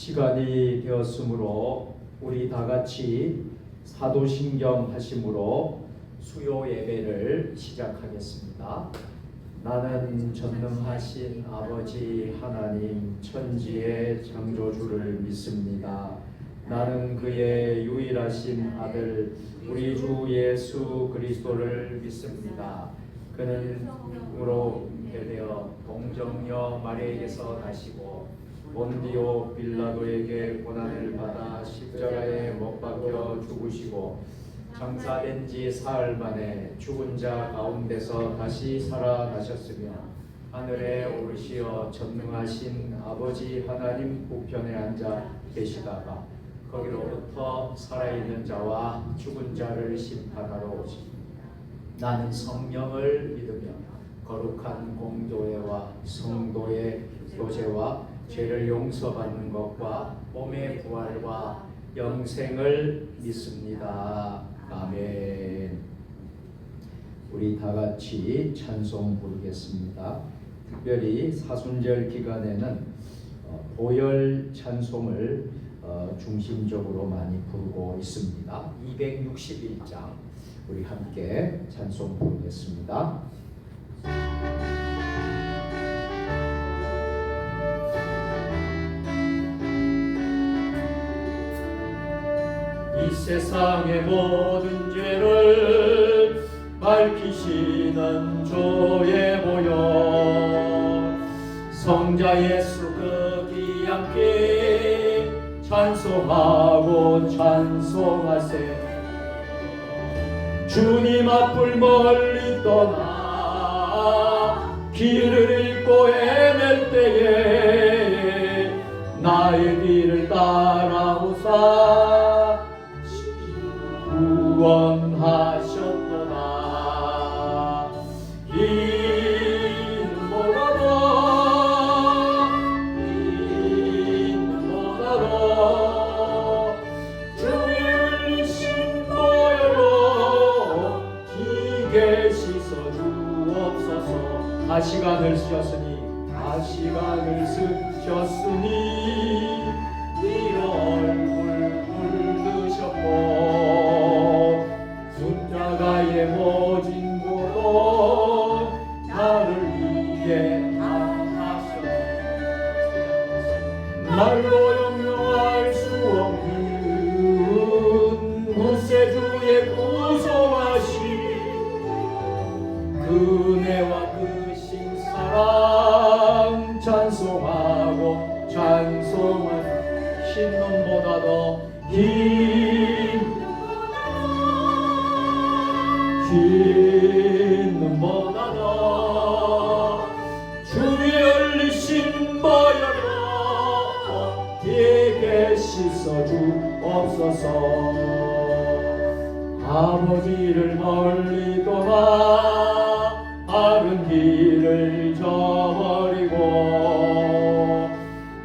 시간이 되었으므로 우리 다 같이 사도신경 하심으로 수요 예배를 시작하겠습니다. 나는 전능하신 아버지 하나님 천지의 창조주를 믿습니다. 나는 그의 유일하신 아들 우리 주 예수 그리스도를 믿습니다. 그는 으로 되어 동정녀 마리아에게서 나시고 본디오 빌라도에게 고난을 받아 십자가에 못 박혀 죽으시고 장사된 지 사흘 만에 죽은 자 가운데서 다시 살아나셨으며 하늘에 오르시어 전능하신 아버지 하나님 우편에 앉아 계시다가 거기로부터 살아있는 자와 죽은 자를 심판하러 오십니다. 나는 성령을 믿으며 거룩한 공교회와 성도의 교제와 죄를 용서받는 것과 몸의 부활과 영생을 믿습니다. 아멘. 우리 다 같이 찬송 부르겠습니다. 특별히 사순절 기간에는 보혈 찬송을 중심적으로 많이 부르고 있습니다. 261장 우리 함께 찬송 부르겠습니다. 이 세상의 모든 죄를 밝히시는 주의 보혈 성자 예수 그 귀한 피 찬송하고 찬송하세. 주님 앞을 멀리 떠나 길을 잃고 헤맬 때에 나의 뒤를 따라오사 구원하셨도다. 이는 뭐라도 주의 흘리신 보혈로 기게 씻어 주옵소서. 다시간을 쓰셨으니 네 얼굴 물드셨고 십자가의 모진 고로 나를 위해 당하셨네. 말로 형용할 수 없는 구세주의 구속하심 그네와 크신 사랑 찬송하고 찬송하는 흰 눈보다도 흰 눈보다도 주의 흘리신 보혈로 피게 씻어 주옵소서. 아버지를 멀리 떠나 바른 길을 저버리고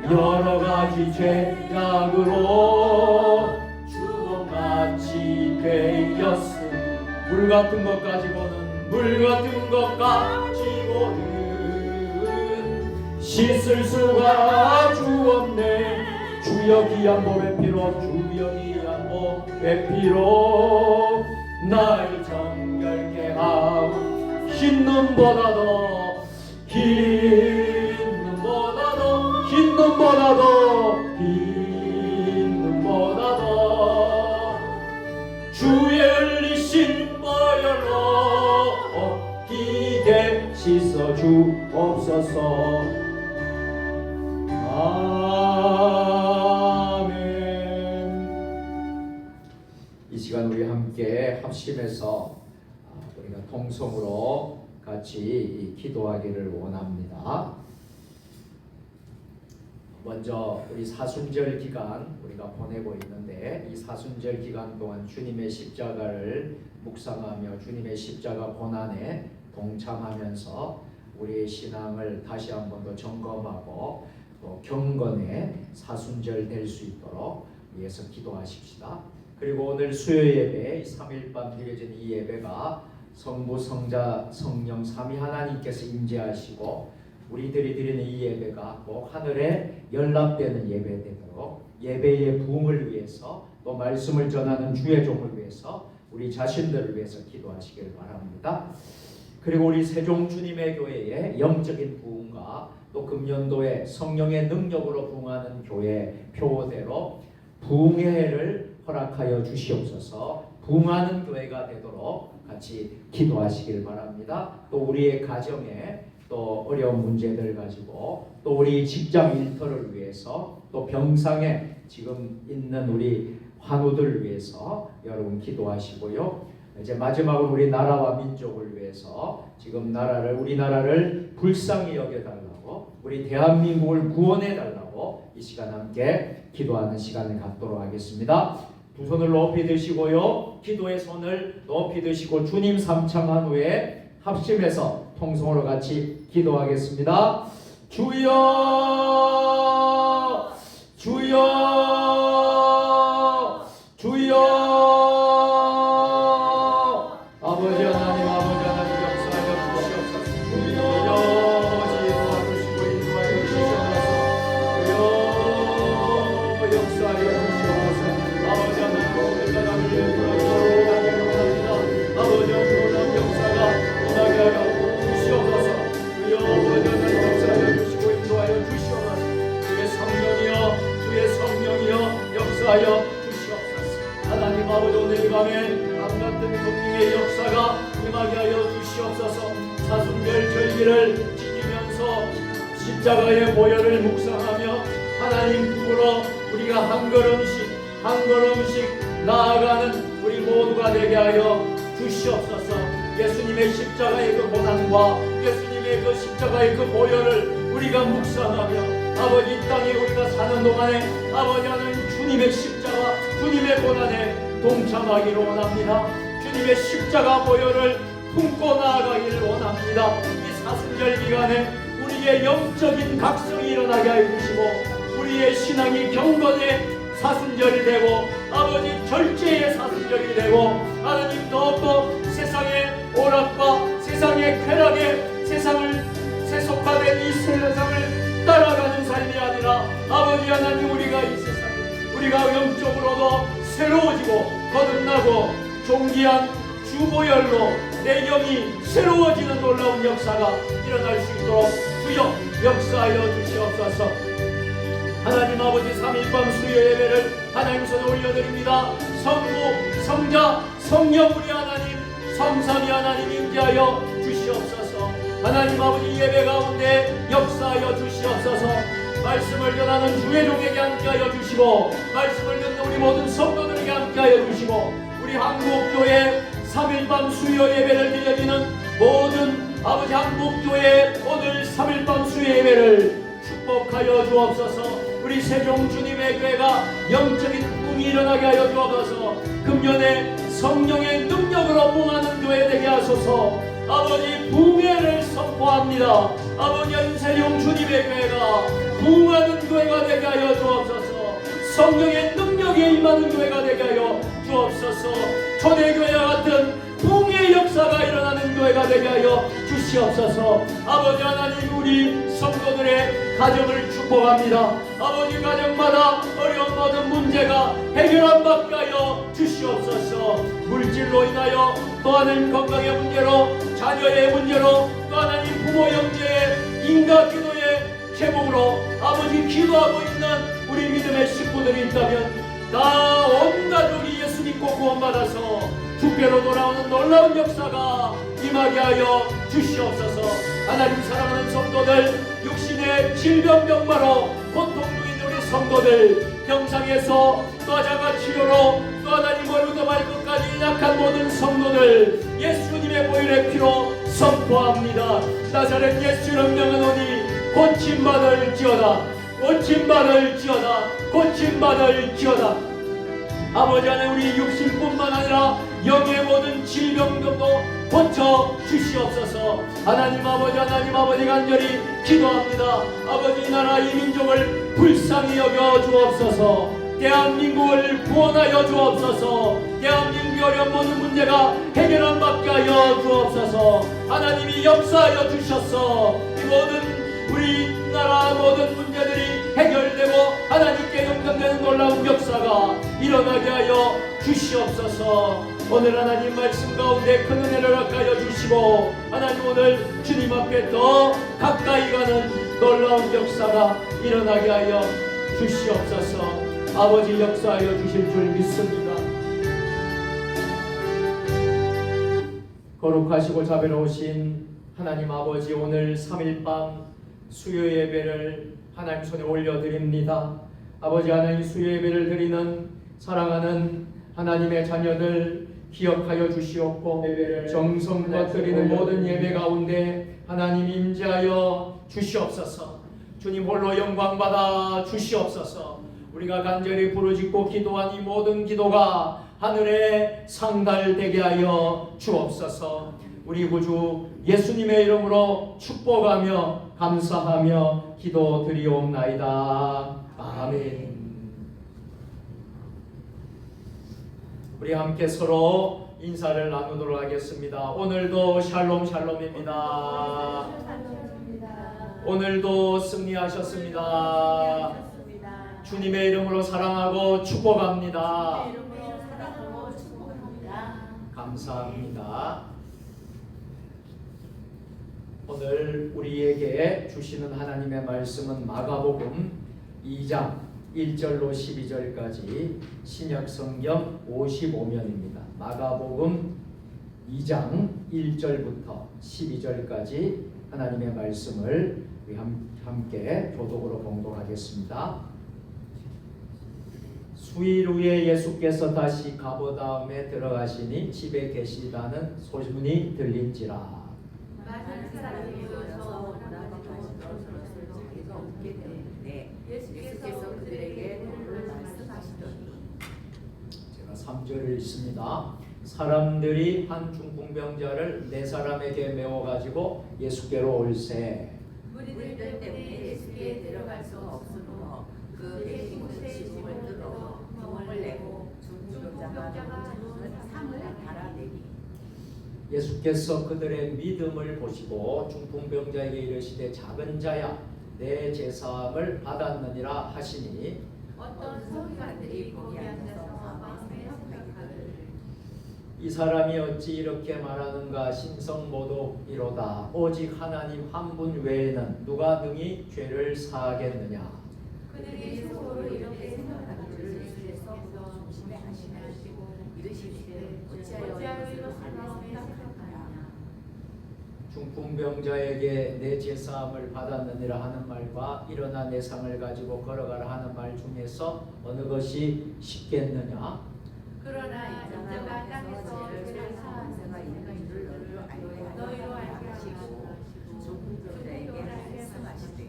여러 가지 죄악으로 주먹같이 되었으니 물 같은 것 가지고는 씻을 수가 주었네. 주여 귀한 몸의 피로 날 정결케 하오. 흰 눈보다도 주의 흘리신 보혈로 기게 씻어 주옵소서. 아멘. 이 시간 우리 함께 합심해서 우리가 통성으로 같이 기도하기를 원합니다. 먼저 우리 사순절 기간 우리가 보내고 있는데 이 사순절 기간 동안 주님의 십자가를 묵상하며 주님의 십자가 고난에 동참하면서 우리의 신앙을 다시 한 번 더 점검하고 또 경건의 사순절 될 수 있도록 위해서 기도하십시다. 그리고 오늘 수요 예배 3일 밤 드려진 이 예배가 성부, 성자, 성령 삼위 하나님께서 임재하시고 우리들이 드리는 이 예배가 꼭 하늘에 연락되는 예배 되도록 예배의 부흥을 위해서 또 말씀을 전하는 주의 종을 위해서 우리 자신들을 위해서 기도하시길 바랍니다. 그리고 우리 세종 주님의 교회의 영적인 부흥과 또 금년도에 성령의 능력으로 부흥하는 교회 표대로 부흥의 해를 허락하여 주시옵소서. 부흥하는 교회가 되도록 같이 기도하시길 바랍니다. 또 우리의 가정에 또 어려운 문제들 가지고 또 우리 직장 일터를 위해서 또 병상에 지금 있는 우리 환우들을 위해서 여러분 기도하시고요. 이제 마지막으로 우리 나라와 민족을 위해서 지금 우리나라를 불쌍히 여겨달라고 우리 대한민국을 구원해달라고 이 시간 함께 기도하는 시간을 갖도록 하겠습니다. 두 손을 높이 드시고요. 기도의 손을 높이 드시고 주님 삼창한 후에 합심해서 통성으로 같이 기도하겠습니다. 주여 주여 주여. 아버지 하나님 역사하여 주시옵소서. 주여 도와주시고 인도하여 주시옵소서. 주여 역사하여 주시옵소서. 아버지 하나님 오늘 나라를 불러주시옵소서. 아버지 하나님 역사가 임하게 하여 주시옵소서. 주여 아버지 하나님 역사하여 주시고 인도하여 주시옵소서. 주의 성령이여 역사하여 주시옵소서. 하나님 아버지 오늘 이 밤에 같은 성령의 역사가 임하게 하여 주시옵소서. 사순절 절기를 지키면서 십자가의 보혈을 묵상하며 하나님 품으로 우리가 한 걸음씩 나아가는 우리 모두가 되게 하여 주시옵소서. 예수님의 십자가의 그 고난과 예수님의 그 십자가의 그 보혈을 우리가 묵상하며 아버지 이 땅에 우리가 사는 동안에 아버지 하나님 주님의 십자가 주님의 고난에 동참하기를 원합니다. 주님의 십자가 보혈을 품고 나아가기를 원합니다. 이 사순절 기간에 우리의 영적인 각성이 일어나게 하여 주시고 우리의 신앙이 경건의 사순절이 되고 아버지 절제의 사순절이 되고 하나님 더욱더 세상의 오락과 세상의 쾌락에 세상을 세속화된 이 세상을 따라가는 삶이 아니라 아버지 하나님 우리가 이 세상에 우리가 영적으로도 새로워지고 거듭나고 존귀한 주보혈로 내 영이 새로워지는 놀라운 역사가 일어날 수 있도록 주여 역사하여 주시옵소서. 하나님 아버지 3일밤 수요 예배를 하나님 손에 올려드립니다. 성부, 성자, 성령 우리 하나님 성삼위 하나님 임재하여 주시옵소서. 하나님 아버지 예배 가운데 역사하여 주시옵소서. 말씀을 전하는 주의 종에게 함께하여 주시고 말씀을 듣는 우리 모든 성도들에게 함께하여 주시고 우리 한국교회 3일밤 수요 예배를 드려지는 모든 아버지 한국교회 오늘 3일밤 수요 예배를 축복하여 주옵소서. 우리 세종 주님의 교회가 영적인 부흥이 일어나게 하여 주옵소서. 금년에 성령의 능력으로 부흥하는 교회 되게 하소서. 아버지 부흥회를 선포합니다. 아버지 세종 주님의 교회가 부흥하는 교회가 되게 하여 주옵소서. 성령의 능력에 임하는 교회가 되게 하여 주옵소서. 초대교회와 같은 부흥의 역사가 일어나는 교회가 되게 하여 주시옵소서. 아버지 하나님 우리 성도들의 가정을 축복합니다. 아버지 가정마다 어려운 모든 문제가 해결 안 받게 하여 주시옵소서. 물질로 인하여 또 하나님 건강의 문제로 자녀의 문제로 또 하나님 부모 형제의 인가 기도의 제목으로 아버지 기도하고 있는 우리 믿음의 식구들이 있다면 다 온 가족이 예수 믿고 구원받아서 주께로 돌아오는 놀라운 역사가 임하게 하여 주시옵소서. 하나님 사랑하는 성도들 육신의 질병병마로 고통 중인 우리 성도들 병상에서 또 자가 치료로 또 하나님 머리부터 발끝까지 약한 모든 성도들 예수님의 보혈의 피로 선포합니다. 나사렛 예수 이름 명하노니 고침받을지어다 고침받을지어다 고침받을지어다. 아버지 하나님 우리 육신뿐만 아니라 영의 모든 질병도 고쳐 주시옵소서. 하나님 아버지 간절히 기도합니다. 아버지 이 나라 이 민족을 불쌍히 여겨 주옵소서. 대한민국을 구원하여 주옵소서. 대한민국의 어려운 모든 문제가 해결 안 받게 하여 주옵소서. 하나님이 역사하여 주셔서 이 모든 역사가 일어나게 하여 주시옵소서. 오늘 하나님 말씀 가운데 큰 은혜를 허락하여 주시고 하나님 오늘 주님 앞에 더 가까이 가는 놀라운 역사가 일어나게 하여 주시옵소서. 아버지 역사하여 주실 줄 믿습니다. 거룩하시고 자비로우신 하나님 아버지, 오늘 3일밤 수요 예배를 하나님 손에 올려드립니다. 아버지 하나님, 수요 예배를 드리는 사랑하는 하나님의 자녀들 기억하여 주시옵고 정성껏 드리는 모든 예배 가운데 하나님 임재하여 주시옵소서. 주님 홀로 영광받아 주시옵소서. 우리가 간절히 부르짖고 기도한 이 모든 기도가 하늘에 상달되게 하여 주옵소서. 우리 구주 예수님의 이름으로 축복하며 감사하며 기도드리옵나이다. 아멘. 우리 함께 서로 인사를 나누도록 하겠습니다. 오늘도 샬롬 샬롬입니다. 오늘도 승리하셨습니다. 주님의 이름으로 사랑하고 축복합니다. 감사합니다. 오늘 우리에게 주시는 하나님의 말씀은 마가복음 2장 1절로 12절까지 신약성경 55면입니다. 마가복음 2장 1절부터 12절까지 하나님의 말씀을 우리 함께 교독으로 봉독하겠습니다. 수일 후에 예수께서 다시 가버나움에 들어가시니 집에 계시다는 소문이 들린지라. 많은 사람이 모여서 자기가 없게 되는데 예수께서 그들에게 도를 말씀하시더니, 제가 3절을 읽습니다. 사람들이 한 중풍병자를 4사람에게 메워가지고 예수께로 올세. 무리들 때문에 예수께 데려갈 수 없으므로 그 곳에 짐을 뜯어 병을 내고 중풍병자가 누운 상을 달아내니, 예수께서 그들의 믿음을 보시고 중풍병자에게 이르시되 작은 자야 내 제사함을 받았느니라 하시니, 어떤 서기관들이 거기 앉아서 마음에 생각하기를, 이 사람이 어찌 이렇게 말하는가. 신성모독이로다. 오직 하나님 한 분 외에는 누가 능히 죄를 사하겠느냐. 그들이 속으로 이렇게 생각하기를 예수께서 조심히 하시고 이르시되 어찌하여 이것을 생각하느냐. 중풍병자에게 내 제사함을 받았느니라 하는 말과 일어나 내 상을 가지고 걸어가라 하는 말 중에서 어느 것이 쉽겠느냐. 그러나 인자가 땅에서 죄를 사한 자가 있는 줄을 너희로 알게 하시고 중풍병자에게 말씀하시되,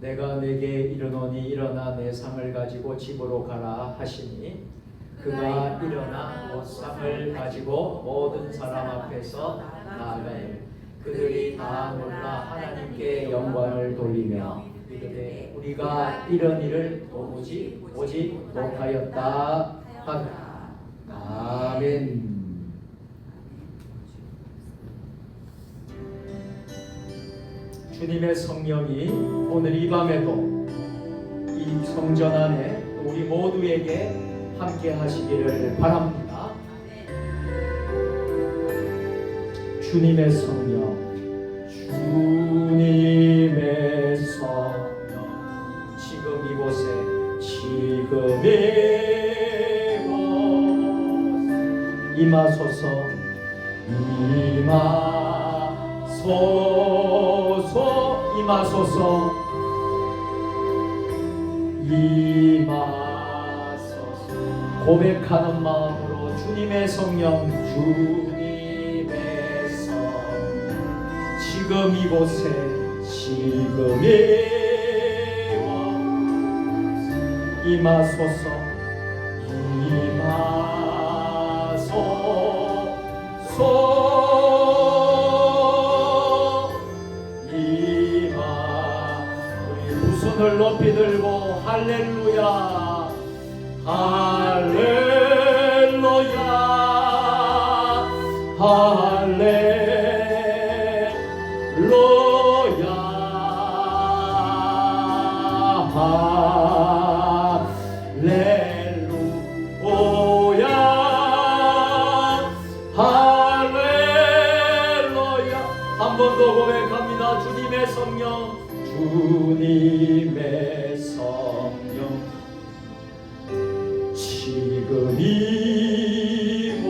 내가 내게 이르노니 일어나 내 상을 가지고 집으로 가라 하시니, 그가 일어나 옷상을 가지고 모든 사람 앞에서 나아가니 그들이 다 놀라 하나님께 영광을 돌리며 이르되 우리가 이런 일을 도무지 보지 못하였다 하더라. 아멘. 주님의 성령이 오늘 이 밤에도 이 성전 안에 우리 모두에게 함께 하시기를 바랍니다. 주님의 성령, 주님의 성령, 지금 이곳에, 지금 이곳 임하소서, 임하소서, 임하소서, 임하소서. 고백하는 마음으로 주님의 성령, 주님의 성령, 지금 이곳에, 지금 이곳 임하소서, 임하소서, 우리 두 손을 높이 들고 할렐루야, 할렐루야, 할렐루야, 할렐루야. 성령 주님의 성령 지금 이곳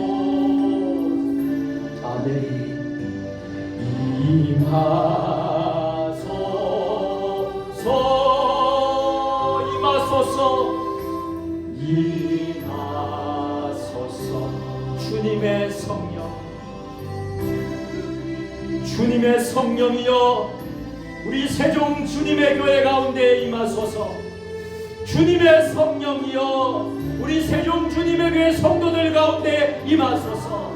아멘 임하소서 주님의 성령이여 우리 세종 주님의 교회 가운데 임하소서. 주님의 성령이여 우리 세종 주님의 교회 성도들 가운데 임하소서.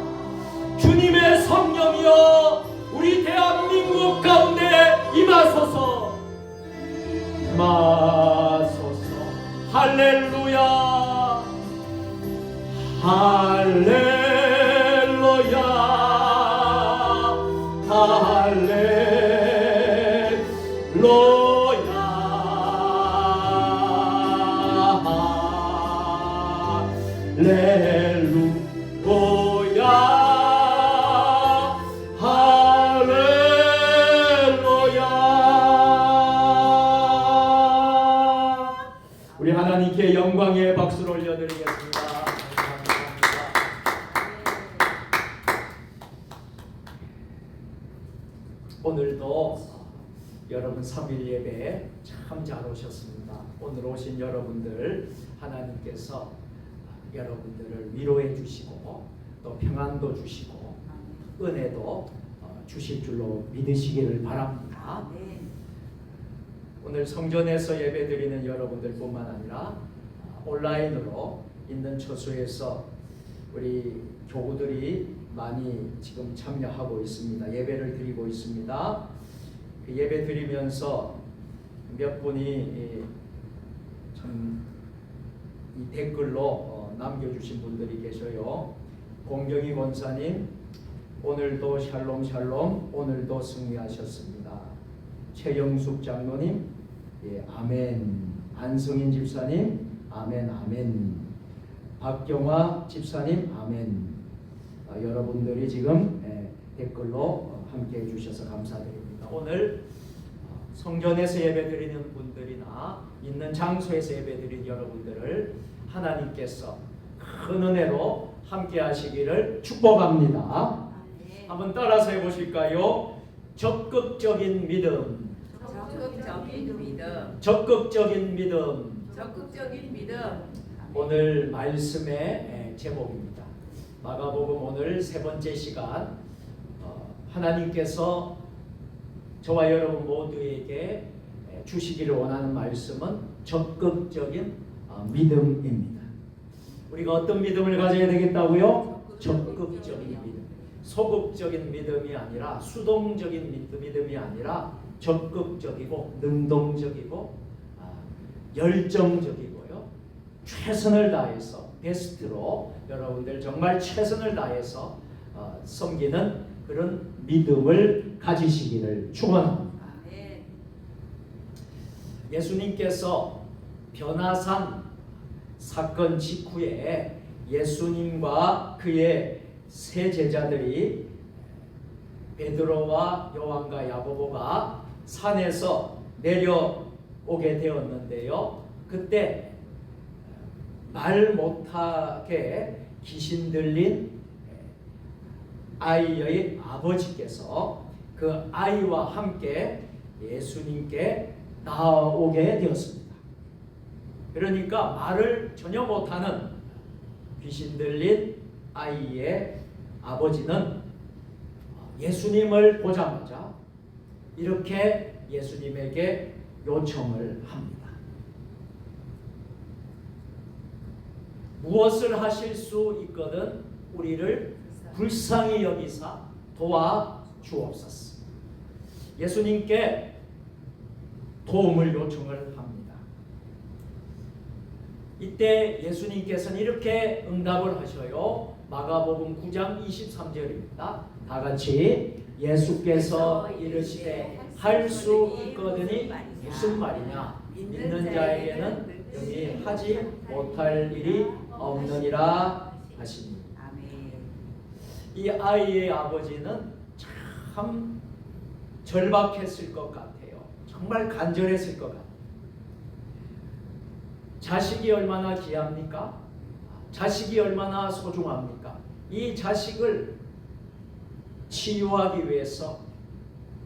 주님의 성령이여 우리 대한민국 가운데 임하소서. 할렐루야 할렐루야 할렐루야 할렐루야. 우리 하나님께 영광의 박수를 올려드리겠습니다. 오늘도 여러분 3일 예배 참 잘 오셨습니다. 오늘 오신 여러분들 하나님께서 여러분들을 위로해 주시고 또 평안도 주시고 은혜도 주실 줄로 믿으시기를 바랍니다. 오늘 성전에서 예배드리는 여러분들뿐만 아니라 온라인으로 있는 처소에서 우리 교우들이 많이 지금 참여하고 있습니다. 예배를 드리고 있습니다. 그 예배 드리면서 몇 분이 참 이 댓글로 남겨주신 분들이 계셔요. 공경희 권사님 오늘도 샬롬 샬롬 오늘도 승리하셨습니다. 최영숙 장로님 예, 아멘. 안성인 집사님 아멘 아멘. 박경화 집사님 아멘. 여러분들이 지금 댓글로 함께 해주셔서 감사드립니다. 오늘 성전에서 예배드리는 분들이나 있는 장소에서 예배드리는 여러분들을 하나님께서 큰 은혜로 함께 하시기를 축복합니다. 한번 따라서 해보실까요? 적극적인 믿음. 적극적인 믿음. 오늘 말씀의 제목입니다. 마가복음 오늘 세 번째 시간 하나님께서 저와 여러분 모두에게 주시기를 원하는 말씀은 적극적인 믿음입니다. 우리가 어떤 믿음을 가져야 되겠다고요? 적극적인 믿음. 소극적인 믿음이 아니라 수동적인 믿음이 아니라 적극적이고 능동적이고 열정적이고요. 최선을 다해서 베스트로 여러분들 정말 최선을 다해서 섬기는 그런 믿음을 가지시기를 축원합니다. 예수님께서 변화산 사건 직후에 예수님과 그의 세 제자들이 베드로와 요한과 야고보가 산에서 내려오게 되었는데요. 그때 말 못하게 귀신 들린 아이의 아버지께서 그 아이와 함께 예수님께 나오게 되었습니다. 그러니까 말을 전혀 못하는 귀신 들린 아이의 아버지는 예수님을 보자마자 이렇게 예수님에게 요청을 합니다. 무엇을 하실 수 있거든 우리를 불쌍히 여기사 도와주옵소서. 예수님께 도움을 요청을 합니다. 이때 예수님께서는 이렇게 응답을 하셔요. 마가복음 9장 23절입니다. 다 같이 예수께서 이르시되 할 수 있거든이 무슨 말이냐? 믿는 자에게는 능히 하지 못할 일이 없느니라 하시니. 이 아이의 아버지는 참 절박했을 것 같아요. 정말 간절했을 것 같아요. 자식이 얼마나 귀합니까? 자식이 얼마나 소중합니까? 이 자식을 치유하기 위해서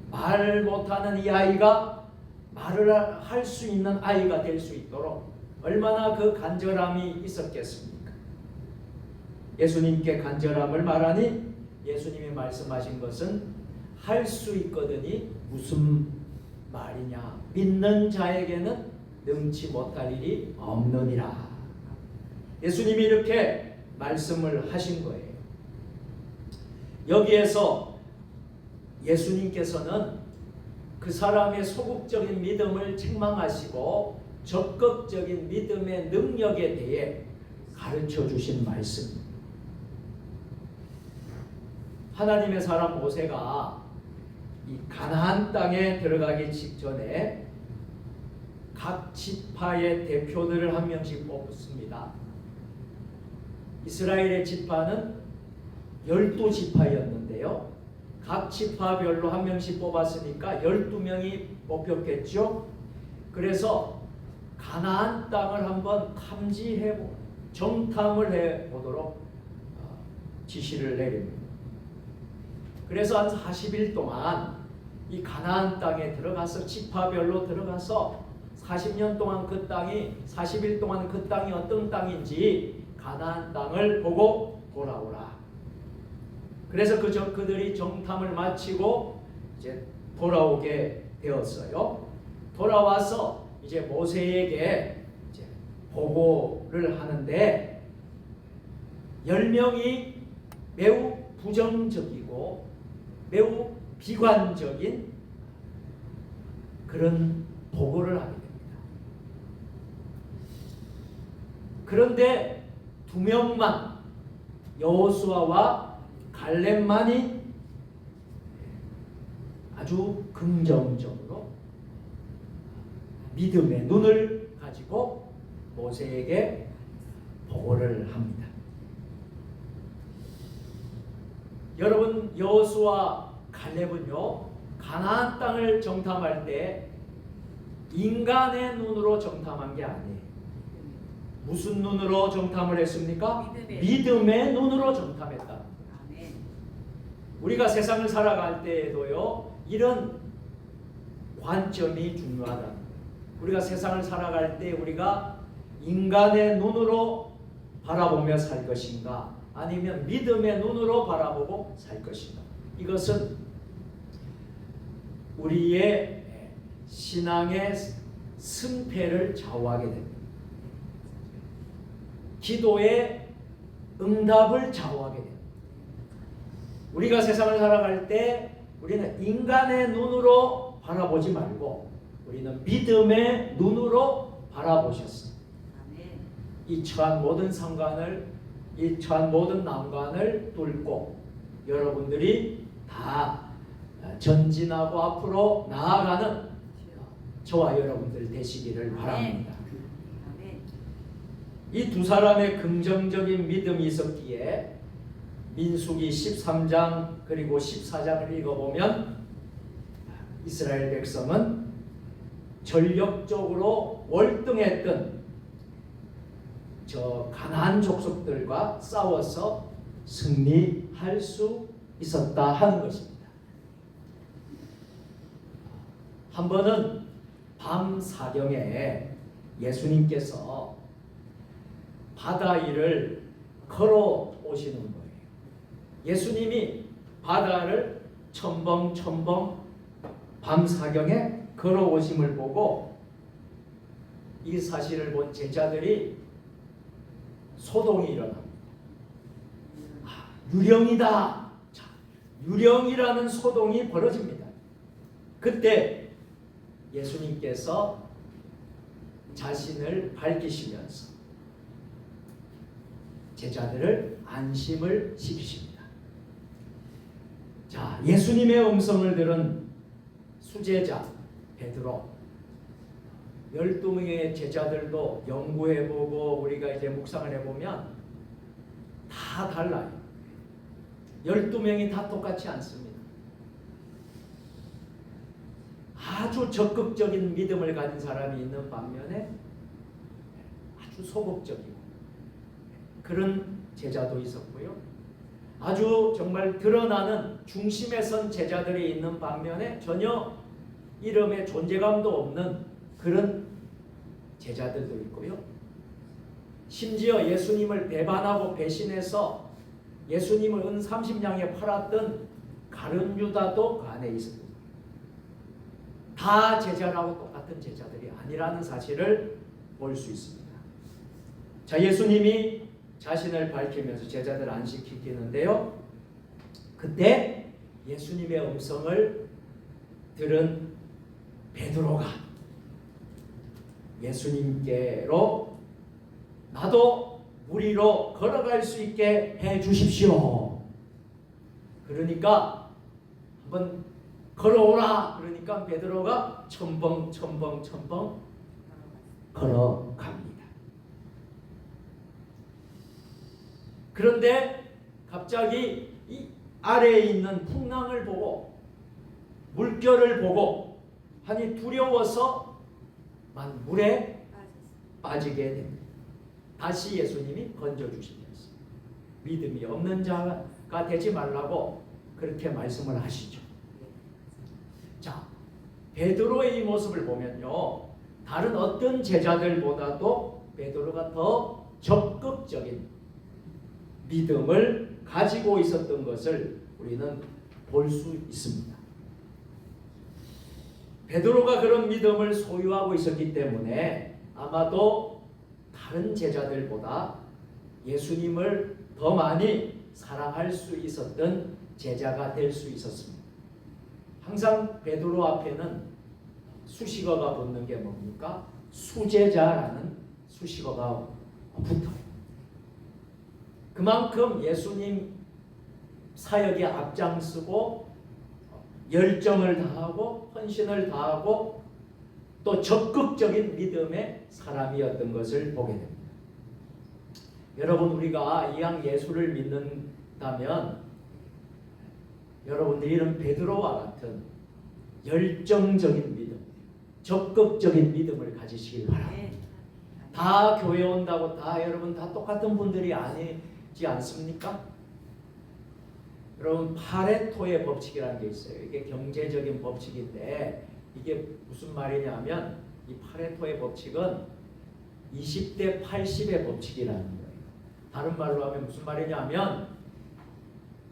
말 못하는 이 아이가 말을 할 수 있는 아이가 될 수 있도록 얼마나 그 간절함이 있었겠습니까? 예수님께 간절함을 말하니 예수님이 말씀하신 것은 할 수 있거든이 무슨 말이냐? 믿는 자에게는 능치 못할 일이 없느니라. 예수님이 이렇게 말씀을 하신 거예요. 여기에서 예수님께서는 그 사람의 소극적인 믿음을 책망하시고 적극적인 믿음의 능력에 대해 가르쳐 주신 말씀입니다. 하나님의 사람 모세가 이 가나안 땅에 들어가기 직전에 각 지파의 대표들을 한 명씩 뽑습니다. 이스라엘의 지파는 12지파였는데요. 각 지파별로 한 명씩 뽑았으니까 12명이 뽑혔겠죠. 그래서 가나안 땅을 한번 탐지해보고 정탐을 해보도록 지시를 내립니다. 그래서 한 40일 동안 이 가나안 땅에 들어가서 지파별로 들어가서 40년 동안 그 땅이 40일 동안 그 땅이 어떤 땅인지 가나안 땅을 보고 돌아오라. 그래서 그들이 정탐을 마치고 이제 돌아오게 되었어요. 돌아와서 이제 모세에게 이제 보고를 하는데 10명이 매우 부정적이고 매우 비관적인 그런 보고를 하게 됩니다. 그런데 2명만 여호수아와 갈렙만이 아주 긍정적으로 믿음의 눈을 가지고 모세에게 보고를 합니다. 여러분, 여호수아 갈렙은요 가나안 땅을 정탐할 때 인간의 눈으로 정탐한 게 아니에요. 무슨 눈으로 정탐을 했습니까? 믿음의 눈으로 정탐했다. 우리가 세상을 살아갈 때에도요 이런 관점이 중요하다. 우리가 세상을 살아갈 때 우리가 인간의 눈으로 바라보며 살 것인가, 아니면 믿음의 눈으로 바라보고 살 것인가. 이것은 우리의 신앙의 승패를 좌우하게 됩니다. 기도의 응답을 좌우하게 됩니다. 우리가 세상을 살아갈 때 우리는 인간의 눈으로 바라보지 말고 우리는 믿음의 눈으로 바라보셨습니다. 이 처한 모든 상관을, 이 처한 모든 난관을 뚫고 여러분들이 다 전진하고 앞으로 나아가는 저와 여러분들 되시기를 바랍니다. 이 두 사람의 긍정적인 믿음이 있었기에 민수기 13장 그리고 14장을 읽어보면 이스라엘 백성은 전력적으로 월등했던 저 가나안 족속들과 싸워서 승리할 수 있었다 하는 것입니다. 한 번은 밤 사경에 예수님께서 바다 위를 걸어 오시는 거예요. 예수님이 바다를 첨벙첨벙 밤 사경에 걸어 오심을 보고 이 사실을 본 제자들이 소동이 일어납니다. 유령이다. 자, 유령이라는 소동이 벌어집니다. 그때 예수님께서 자신을 밝히시면서 제자들을 안심을 시키십니다. 자, 예수님의 음성을 들은 수제자 베드로, 12명의 제자들도 연구해보고 우리가 이제 묵상을 해보면 다 달라요. 12명이 다 똑같지 않습니다. 아주 적극적인 믿음을 가진 사람이 있는 반면에 아주 소극적이고 그런 제자도 있었고요. 아주 정말 드러나는 중심에 선 제자들이 있는 반면에 전혀 이름에 존재감도 없는 그런 제자들도 있고요. 심지어 예수님을 배반하고 배신해서 예수님을 은 30냥에 팔았던 가룟 유다도 그 안에 있습니다. 다 제자라고 똑같은 제자들이 아니라는 사실을 볼 수 있습니다. 자, 예수님이 자신을 밝히면서 제자들 안식시키는데요. 그때 예수님의 음성을 들은 베드로가 예수님께로 나도 물 위로 걸어갈 수 있게 해 주십시오. 그러니까 한번 걸어오라. 그러니까 베드로가 첨벙 걸어갑니다. 그런데 갑자기 이 아래에 있는 풍랑을 보고 물결을 보고 하니 두려워서 물에 빠지게 됩니다. 다시 예수님이 건져주시면서 믿음이 없는 자가 되지 말라고 그렇게 말씀을 하시죠. 자, 베드로의 이 모습을 보면요, 다른 어떤 제자들보다도 베드로가 더 적극적인 믿음을 가지고 있었던 것을 우리는 볼 수 있습니다. 베드로가 그런 믿음을 소유하고 있었기 때문에 아마도 다른 제자들보다 예수님을 더 많이 사랑할 수 있었던 제자가 될 수 있었습니다. 항상 베드로 앞에는 수식어가 붙는 게 뭡니까? 수제자라는 수식어가 붙어요. 그만큼 예수님 사역에 앞장서고 열정을 다하고 헌신을 다하고 또 적극적인 믿음의 사람이었던 것을 보게 됩니다. 여러분, 우리가 이왕 예수를 믿는다면 여러분들이 이런 베드로와 같은 열정적인 믿음, 적극적인 믿음을 가지시길 바랍니다. 다 교회 온다고 다 여러분 다 똑같은 분들이 아니지 않습니까? 여러분, 파레토의 법칙이라는 게 있어요. 이게 경제적인 법칙인데 이게 무슨 말이냐면 이 파레토의 법칙은 20대 80의 법칙이라는 거예요. 다른 말로 하면 무슨 말이냐면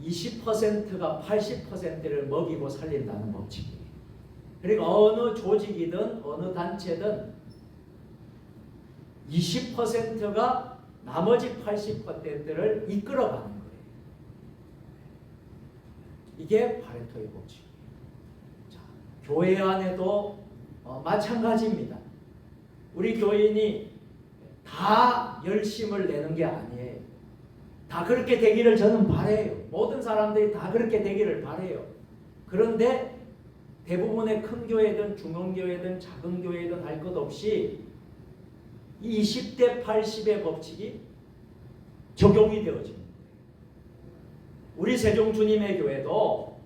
20%가 80%를 먹이고 살린다는 법칙이에요. 그러니까 어느 조직이든 어느 단체든 20%가 나머지 80%를 이끌어가는 거예요. 이게 파레토의 법칙이에요. 자, 교회 안에도 마찬가지입니다. 우리 교인이 다 열심을 내는 게 아니에요. 다 그렇게 되기를 저는 바라요. 모든 사람들이 다 그렇게 되기를 바라요. 그런데 대부분의 큰 교회든 중흥교회든 작은 교회든 할 것 없이 20대 80의 법칙이 적용이 되어집니다. 우리 세종 주님의 교회도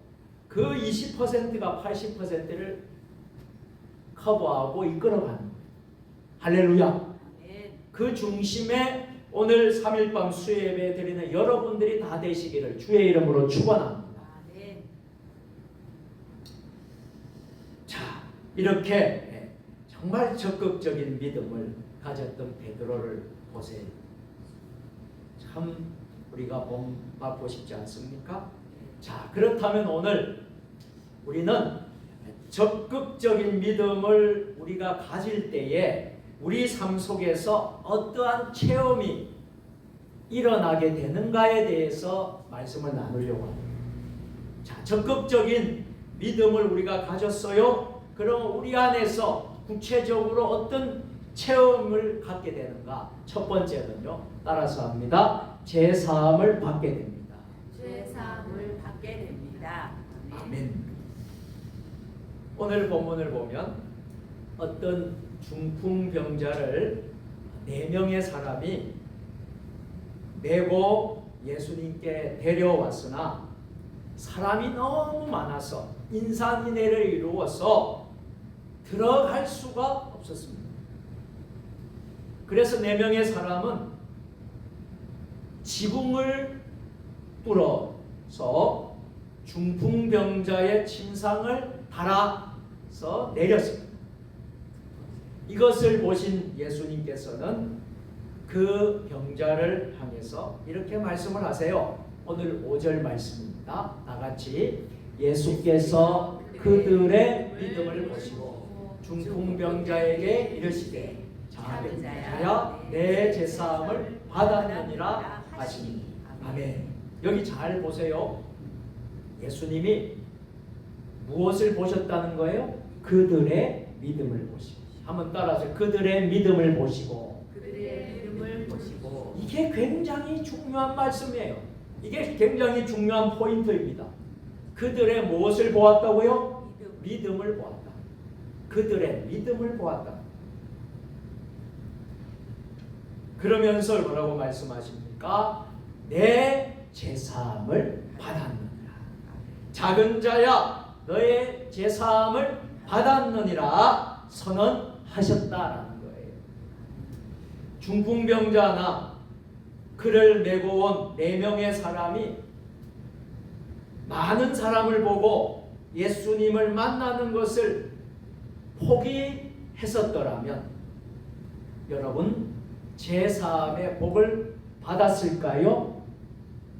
그 20%가 80%를 커버하고 이끌어가는 거예요. 할렐루야. 그 중심에 오늘 3일밤 수요예배 드리는 여러분들이 다 되시기를 주의 이름으로 축원합니다. 자, 이렇게 정말 적극적인 믿음을 가졌던 베드로를 보세요. 참 우리가 본받고 싶지 않습니까? 자, 그렇다면 오늘 우리는 적극적인 믿음을 우리가 가질 때에 우리 삶 속에서 어떠한 체험이 일어나게 되는가에 대해서 말씀을 나누려고 합니다. 자, 적극적인 믿음을 우리가 가졌어요. 그럼 우리 안에서 구체적으로 어떤 체험을 갖게 되는가? 첫 번째는요, 따라서 합니다. 제사함을 받게 됩니다. 제사함을 받게 됩니다. 아멘. 오늘 본문을 보면 어떤 중풍병자를 4명의 사람이 메고 예수님께 데려왔으나 사람이 너무 많아서 인산인해를 이루어서 들어갈 수가 없었습니다. 그래서 4명의 사람은 지붕을 뚫어서 중풍병자의 침상을 달아서 내렸습니다. 이것을 보신 예수님께서는 그 병자를 향해서 이렇게 말씀을 하세요. 오늘 5절 말씀입니다. 다같이 예수께서 그들의 믿음을 보시고 중풍병자에게 이르시되 작은 자야 내 제사함을 받았느니라 하시니. 아멘. 여기 잘 보세요. 예수님이 무엇을 보셨다는 거예요? 그들의 믿음을 보시고. 한번 따라서 그들의 믿음을 보시고. 그들의 믿음을 보시고. 이게 굉장히 중요한 말씀이에요. 이게 굉장히 중요한 포인트입니다. 그들의 무엇을 보았다고요? 믿음을 보았다. 그들의 믿음을 보았다. 그러면서 뭐라고 말씀하십니까? 내 제사함을 받았느니라. 작은 자야 너의 제사함을 받았느니라 선언하셨다라는 거예요. 중풍병자나 그를 메고 온 4명의 사람이 많은 사람을 보고 예수님을 만나는 것을 포기했었더라면 여러분 제사함의 복을 받았을까요?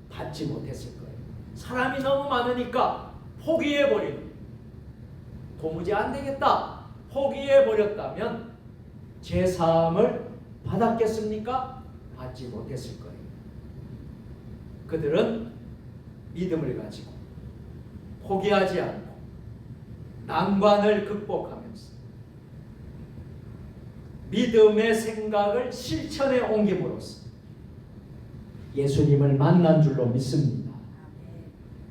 받지 못했을 거예요. 사람이 너무 많으니까 포기해버리는, 도무지 안 되겠다 포기해버렸다면 제사함을 받았겠습니까? 받지 못했을 거예요. 그들은 믿음을 가지고 포기하지 않고 난관을 극복하면서 믿음의 생각을 실천에 옮김으로써 예수님을 만난 줄로 믿습니다.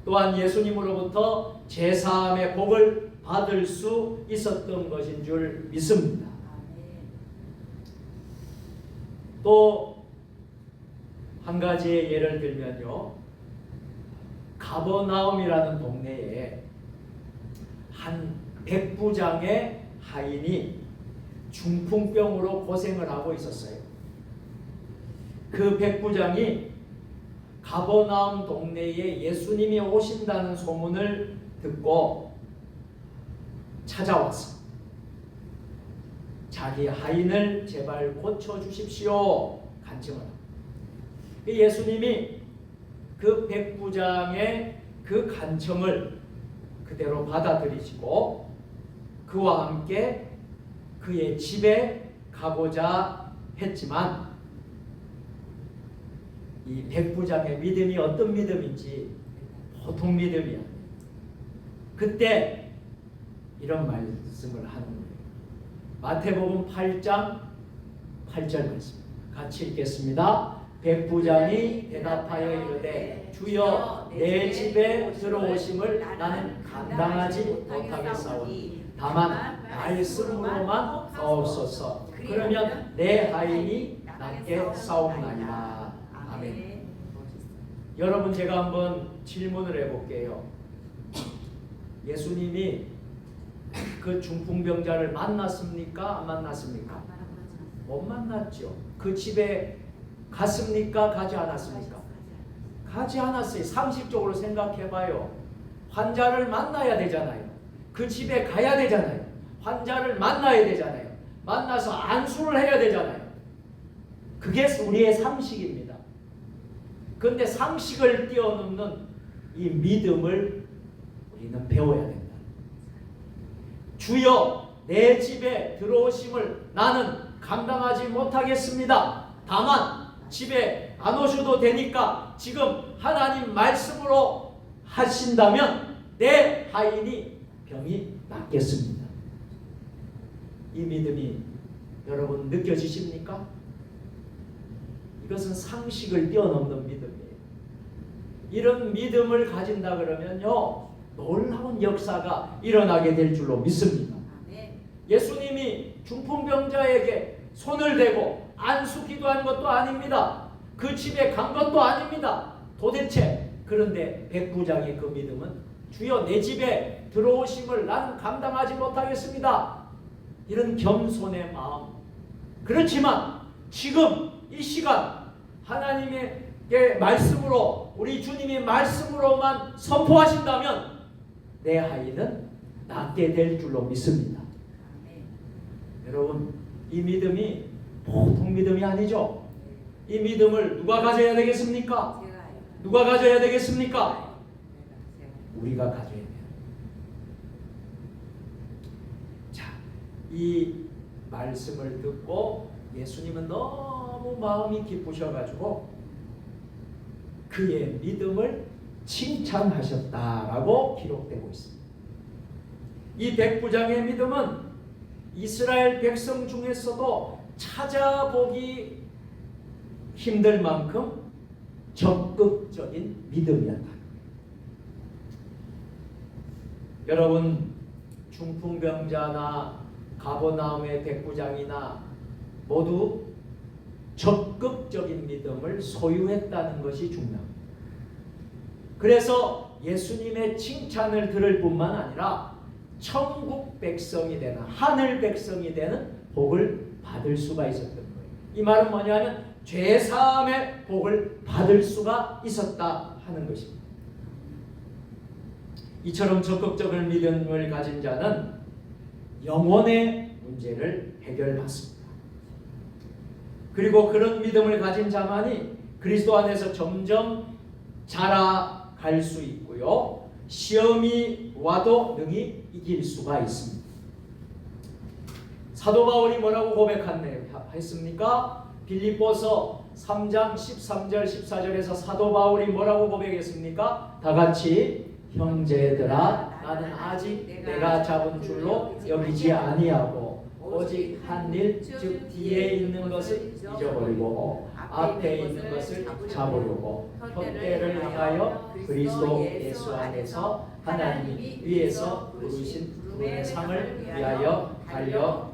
또한 예수님으로부터 제사함의 복을 받을 수 있었던 것인 줄 믿습니다. 또 한 가지의 예를 들면요, 가버나움이라는 동네에 한 백부장의 하인이 중풍병으로 고생을 하고 있었어요. 그 백부장이 가버나움 동네에 예수님이 오신다는 소문을 듣고 찾아왔어. 자기 하인을 제발 고쳐주십시오 간청을. 예수님이 그 백부장의 그 간청을 그대로 받아들이시고 그와 함께 그의 집에 가고자 했지만 이 백부장의 믿음이 어떤 믿음인지 보통 믿음이 아니에요. 그때 이런 말씀을 하는 거예요. 마태복음 8장 8절 말씀 같이 읽겠습니다. 백부장이 대답하여 이르되 주여 내 집에 들어오심을 나는 감당하지 못하겠사오니 다만 말씀으로만 하옵소서. 그러면 내 하인이 낫게 싸움나이다. 아멘. 여러분 제가 한번 질문을 해볼게요. 예수님이 그 중풍병자를 만났습니까? 안 만났습니까? 못 만났죠. 그 집에 갔습니까? 가지 않았습니까? 가지 않았어요. 상식적으로 생각해봐요. 환자를 만나야 되잖아요. 그 집에 가야 되잖아요. 환자를 만나야 되잖아요. 만나서 안수를 해야 되잖아요. 그게 우리의 상식입니다. 그런데 상식을 뛰어넘는 이 믿음을 우리는 배워야 된다. 주여 내 집에 들어오심을 나는 감당하지 못하겠습니다. 다만 집에 안 오셔도 되니까 지금 하나님 말씀으로 하신다면 내 하인이 병이 낫겠습니다. 이 믿음이 여러분 느껴지십니까? 이것은 상식을 뛰어넘는 믿음이에요. 이런 믿음을 가진다 그러면요 놀라운 역사가 일어나게 될 줄로 믿습니다. 예수님이 중풍병자에게 손을 대고 안수 기도한 것도 아닙니다. 그 집에 간 것도 아닙니다. 도대체 그런데 백부장의 그 믿음은 주여 내 집에 들어오심을 나는 감당하지 못하겠습니다. 이런 겸손의 마음. 그렇지만 지금 이 시간 하나님의 말씀으로, 우리 주님이 말씀으로만 선포하신다면 내 아이는 낫게 될 줄로 믿습니다. 여러분, 이 믿음이 보통 믿음이 아니죠. 이 믿음을 누가 가져야 되겠습니까? 누가 가져야 되겠습니까? 우리가 가져야 돼요. 자, 이 말씀을 듣고 예수님은 너무 마음이 기쁘셔가지고 그의 믿음을 칭찬하셨다라고 기록되고 있습니다. 이 백부장의 믿음은 이스라엘 백성 중에서도 찾아보기 힘들 만큼 적극적인 믿음이었다. 여러분, 중풍병자나 가버나움의 백부장이나 모두 적극적인 믿음을 소유했다는 것이 중요합니다. 그래서 예수님의 칭찬을 들을 뿐만 아니라 천국 백성이 되는, 하늘 백성이 되는 복을 받을 수가 있었던 거예요. 이 말은 뭐냐면 죄사함의 복을 받을 수가 있었다 하는 것입니다. 이처럼 적극적인 믿음을 가진 자는 영혼의 문제를 해결받습니다. 그리고 그런 믿음을 가진 자만이 그리스도 안에서 점점 자라갈 수 있고요, 시험이 와도 능히 이길 수가 있습니다. 사도 바울이 뭐라고 고백했습니까? 빌립보서 3장 13절 14절에서 사도 바울이 뭐라고 고백했습니까? 다 같이 형제들아, 나는 아직 내가 잡은 줄로 여기지 아니하고 오직 한 일, 즉 뒤에 있는 것을 잊어버리고 앞에 있는 것을 잡으려고 푯대를 향하여 그리스도 예수 안에서 하나님이 위에서 부르신 부름의 상을 위하여 달려가노라.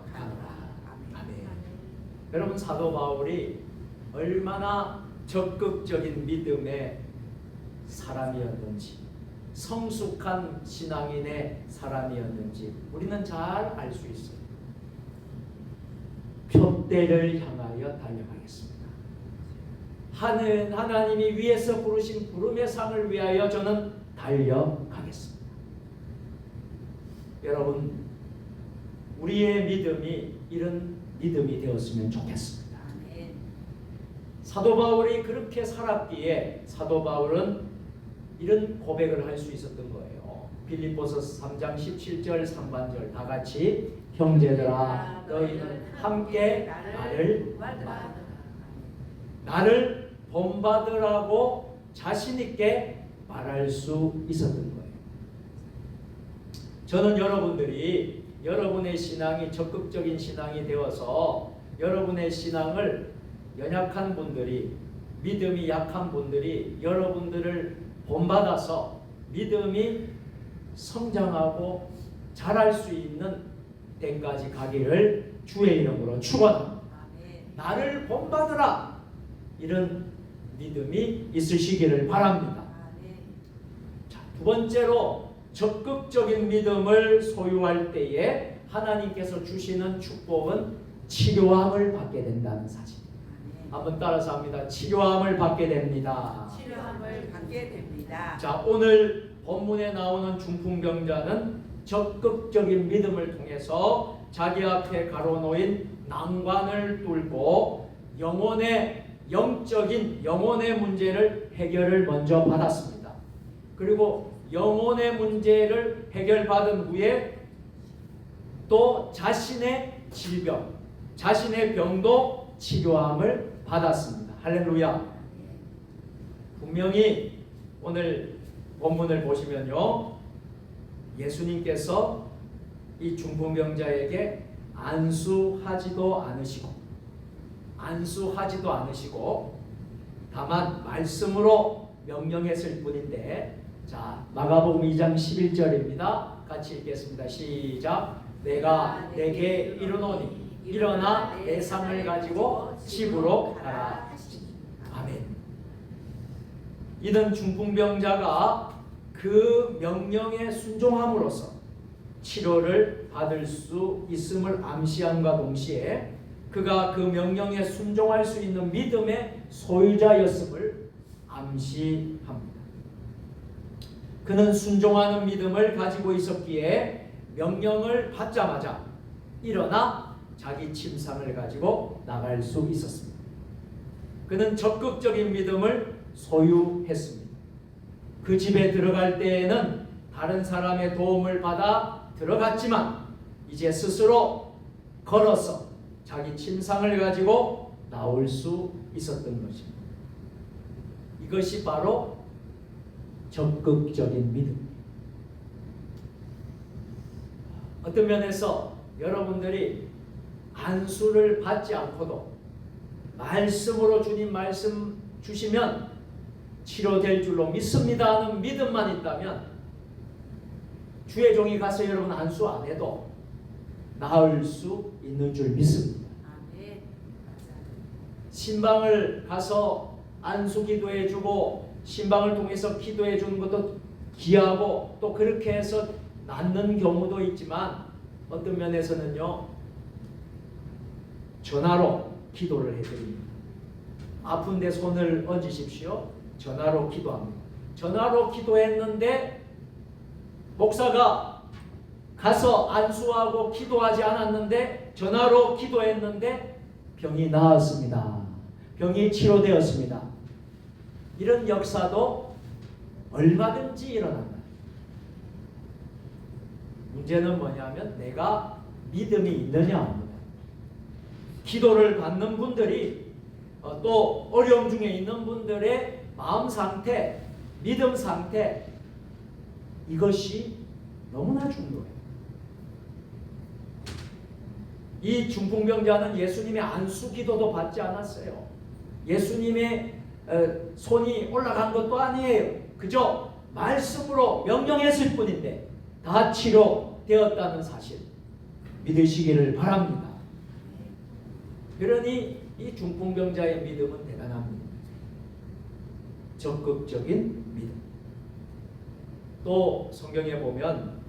아멘. 여러분, 사도 바울이 얼마나 적극적인 믿음의 사람이었는지, 성숙한 신앙인의 사람이었는지 우리는 잘 알 수 있어요. 푯대를 향하여 달려가겠습니다. 하나님이 위에서 부르신 부름의 상을 위하여 저는 달려가겠습니다. 여러분, 우리의 믿음이 이런 믿음이 되었으면 좋겠습니다. 사도 바울이 그렇게 살았기에 사도 바울은 이런 고백을 할 수 있었던 거예요. 빌립보서 3장 17절 상반절 다 같이 형제들아, 너희는 함께 나를 본받으라고 자신 있게 말할 수 있었던 거예요. 저는 여러분들이 여러분의 신앙이 적극적인 신앙이 되어서 여러분의 신앙을 연약한 분들이, 믿음이 약한 분들이 여러분들을 본받아서 믿음이 성장하고 자랄 수 있는 때까지 가기를 주의 이름으로 축원합니다. 나를 본받으라, 이런 믿음이 있으시기를 바랍니다. 자, 두 번째로 적극적인 믿음을 소유할 때에 하나님께서 주시는 축복은 치료함을 받게 된다는 사실. 한번 따라서 합니다. 치료함을 받게 됩니다. 치료함을 받게 됩니다. 자, 오늘 본문에 나오는 중풍병자는 적극적인 믿음을 통해서 자기 앞에 가로놓인 난관을 뚫고 영혼의 문제를 해결을 먼저 받았습니다. 그리고 영혼의 문제를 해결받은 후에 또 자신의 질병, 자신의 병도 치료함을 받았습니다. 할렐루야. 분명히 오늘 본문을 보시면요, 예수님께서 이 중풍병자에게 안수하지도 않으시고 다만 말씀으로 명령했을 뿐인데, 자, 마가복음 2장 11절입니다. 같이 읽겠습니다. 시작. 내가 내게 이르노니 일어나 내 상을 가지고 집으로 가라. 아멘. 이는 중풍병자가 그 명령에 순종함으로써 치료를 받을 수 있음을 암시함과 동시에 그가 그 명령에 순종할 수 있는 믿음의 소유자였음을 암시합니다. 그는 순종하는 믿음을 가지고 있었기에 명령을 받자마자 일어나 자기 침상을 가지고 나갈 수 있었습니다. 그는 적극적인 믿음을 소유했습니다. 그 집에 들어갈 때에는 다른 사람의 도움을 받아 들어갔지만 이제 스스로 걸어서 자기 침상을 가지고 나올 수 있었던 것입니다. 이것이 바로 적극적인 믿음. 어떤 면에서 여러분들이 안수를 받지 않고도 말씀으로 주님 말씀 주시면 치료될 줄로 믿습니다 하는 믿음만 있다면 주의 종이 가서 여러분 안수 안 해도 나을 수 있는 줄 믿습니다. 신방을 가서 안수 기도해 주고 신방을 통해서 기도해 주는 것도 귀하고 또 그렇게 해서 낫는 경우도 있지만 어떤 면에서는요 전화로 기도를 해드립니다. 아픈데 손을 얹으십시오. 전화로 기도합니다. 전화로 기도했는데 목사가 가서 안수하고 기도하지 않았는데 전화로 기도했는데 병이 나았습니다. 병이 치료되었습니다. 이런 역사도 얼마든지 일어난다. 문제는 뭐냐면 내가 믿음이 있느냐 없느냐. 기도를 받는 분들이 또 어려움 중에 있는 분들의 마음 상태, 믿음 상태 이것이 너무나 중요해요. 이 중풍병자는 예수님의 안수 기도도 받지 않았어요. 예수님의 손이 올라간 것도 아니에요. 그저 말씀으로 명령했을 뿐인데 다 치료되었다는 사실 믿으시기를 바랍니다. 그러니 이 중풍병자의 믿음은 대단합니다. 적극적인 믿음. 또 성경에 보면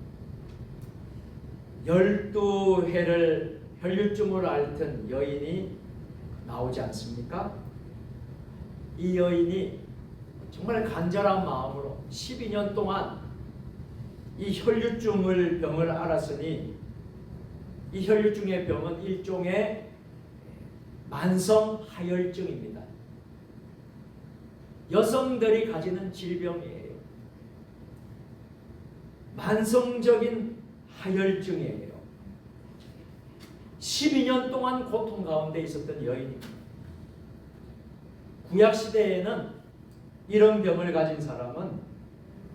12해를 혈류증을 앓던 여인이 나오지 않습니까? 이 여인이 정말 간절한 마음으로 12년 동안 이 혈류증을 병을 앓았으니 이 혈류증의 병은 일종의 만성 하혈증입니다. 여성들이 가지는 질병이에요. 만성적인 하혈증이에요. 12년 동안 고통 가운데 있었던 여인입니다. 구약시대에는 이런 병을 가진 사람은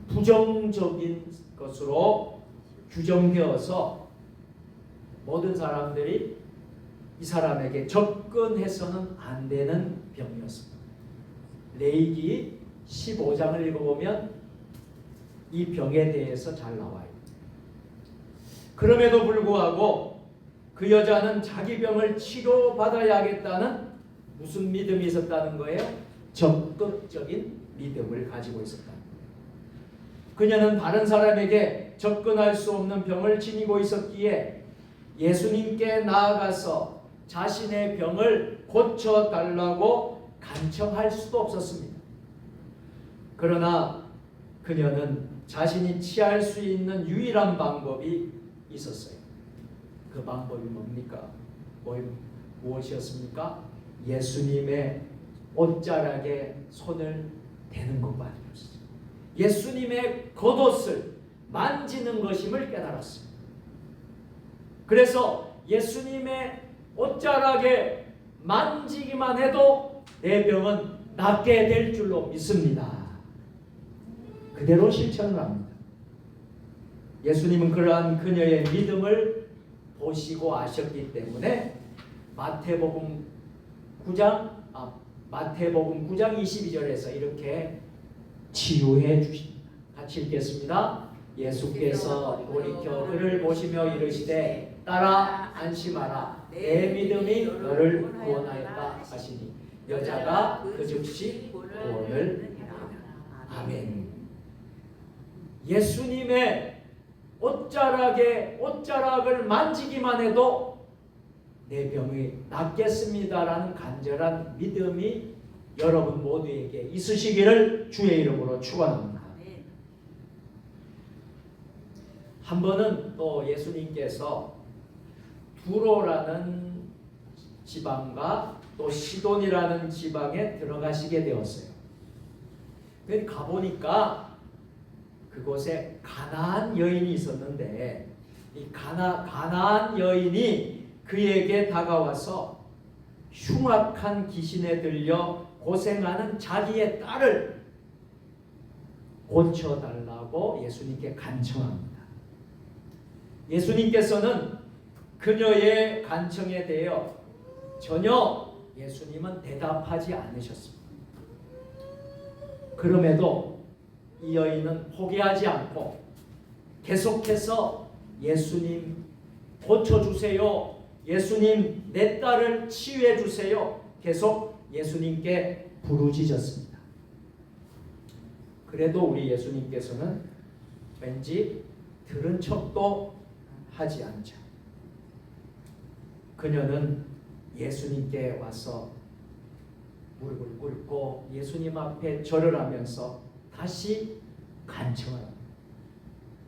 부정적인 것으로 규정되어서 모든 사람들이 이 사람에게 접근해서는 안 되는 병이었습니다. 레위기 15장을 읽어보면 이 병에 대해서 잘 나와요. 그럼에도 불구하고 그 여자는 자기 병을 치료받아야겠다는 무슨 믿음이 있었다는 거예요? 적극적인 믿음을 가지고 있었다. 그녀는 다른 사람에게 접근할 수 없는 병을 지니고 있었기에 예수님께 나아가서 자신의 병을 고쳐달라고 간청할 수도 없었습니다. 그러나 그녀는 자신이 취할 수 있는 유일한 방법이 있었어요. 그 방법이 뭡니까? 무엇이었습니까? 예수님의 옷자락에 손을 대는 것만이었어요. 예수님의 겉옷을 만지는 것임을 깨달았습니다. 그래서 예수님의 옷자락에 만지기만 해도 내 병은 낫게 될 줄로 믿습니다. 그대로 실천을 합니다. 예수님은 그러한 그녀의 믿음을 보시고 아셨기 때문에 마태복음 9장 22절에서 이렇게 치유해 주십니다. 같이 읽겠습니다. 예수께서 돌이켜 그를 보시며 이르시되 따라 안심하라. 내 믿음이 너를 구원하였다 하시니 여자가 그 즉시 구원을 받았다. 아멘. 예수님의 옷자락을 만지기만 해도 내 병이 낫겠습니다라는 간절한 믿음이 여러분 모두에게 있으시기를 주의 이름으로 축원합니다. 한 번은 또 예수님께서 두로라는 지방과 또 시돈이라는 지방에 들어가시게 되었어요. 그런데 가보니까 그곳에 가나안 여인이 있었는데 이 가나안 여인이 그에게 다가와서 흉악한 귀신에 들려 고생하는 자기의 딸을 고쳐달라고 예수님께 간청합니다. 예수님께서는 그녀의 간청에 대해 전혀 예수님은 대답하지 않으셨습니다. 그럼에도 이 여인은 포기하지 않고 계속해서 예수님 고쳐주세요. 예수님 내 딸을 치유해 주세요. 계속 예수님께 부르짖었습니다. 그래도 우리 예수님께서는 왠지 들은 척도 하지 않죠. 그녀는 예수님께 와서 무릎을 꿇고 예수님 앞에 절을 하면서 다시 간청을 합니다.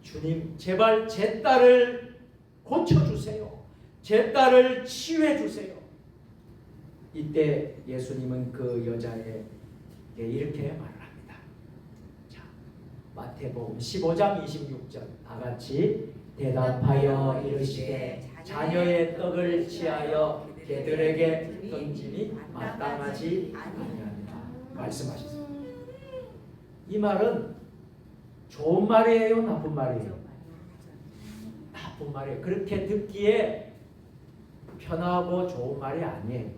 주님, 제발 제 딸을 고쳐주세요. 제 딸을 치유해 주세요. 이때 예수님은 그 여자에게 이렇게 말을 합니다. 자, 마태복음 15장 26절 다 같이 대답하여 이르시되 자녀의 떡을 취하여 개들에게 던짐이 마땅하지 아니하니라 말씀하셨습니다. 이 말은 좋은 말이에요, 나쁜 말이에요? 나쁜 말이에요. 그렇게 듣기에 편하고 좋은 말이 아니에요.